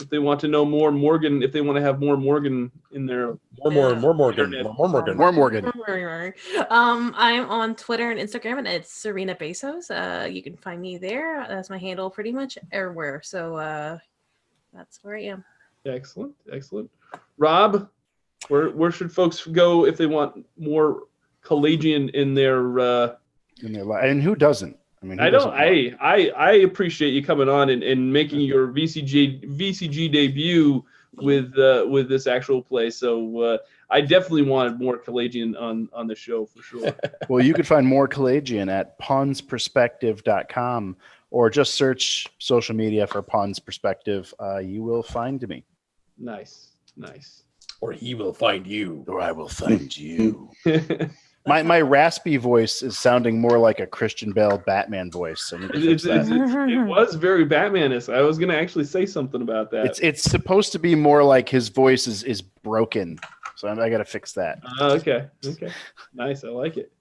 If they want to know more Morgan, if they want to have more Morgan in their More Morgan. I'm on Twitter and Instagram, and it's Serena Bezos. You can find me there. That's my handle pretty much everywhere. So that's where I am. Excellent. Rob, where should folks go if they want more Calagian in their life? And who doesn't? I mean, I appreciate you coming on and making your VCG debut with this actual play. So I definitely wanted more Calagian on the show for sure. Well, you can find more Calagian at pawnsperspective.com or just search social media for Pawns Perspective. You will find me. Nice. Or he will find you. Or I will find you. My raspy voice is sounding more like a Christian Bale Batman voice. So it was very Batman-esque. I was going to actually say something about that. It's supposed to be more like his voice is broken. So I got to fix that. Okay. Nice. I like it.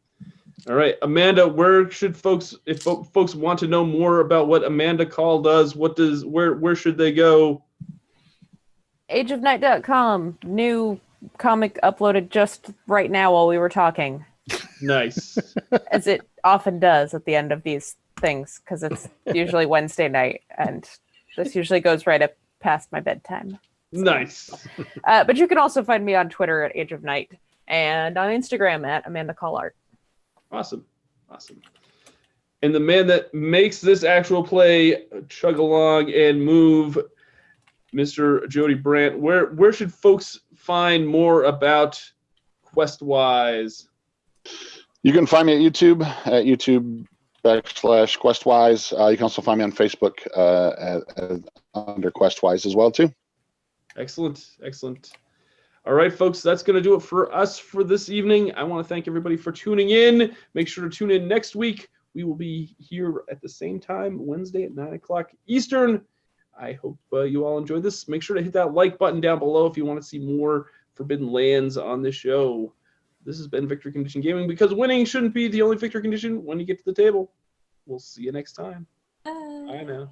All right. Amanda, where should folks want to know more about what Amanda Call does, where should they go? ageofnight.com. New comic uploaded just right now while we were talking. Nice. As it often does at the end of these things, because it's usually Wednesday night, and this usually goes right up past my bedtime. Nice. But you can also find me on Twitter at Age of Night and on Instagram at Amanda Callart. Awesome. And the man that makes this actual play chug along and move, Mr. Jody Brandt, where should folks find more about Questwise? You can find me at YouTube.com/Questwise. You can also find me on Facebook under Questwise as well too. Excellent. All right, folks, that's going to do it for us for this evening. I want to thank everybody for tuning in. Make sure to tune in next week. We will be here at the same time, Wednesday at 9 o'clock Eastern. I hope you all enjoyed this. Make sure to hit that like button down below if you want to see more Forbidden Lands on this show. This has been Victory Condition Gaming, because winning shouldn't be the only victory condition when you get to the table. We'll see you next time. Bye now.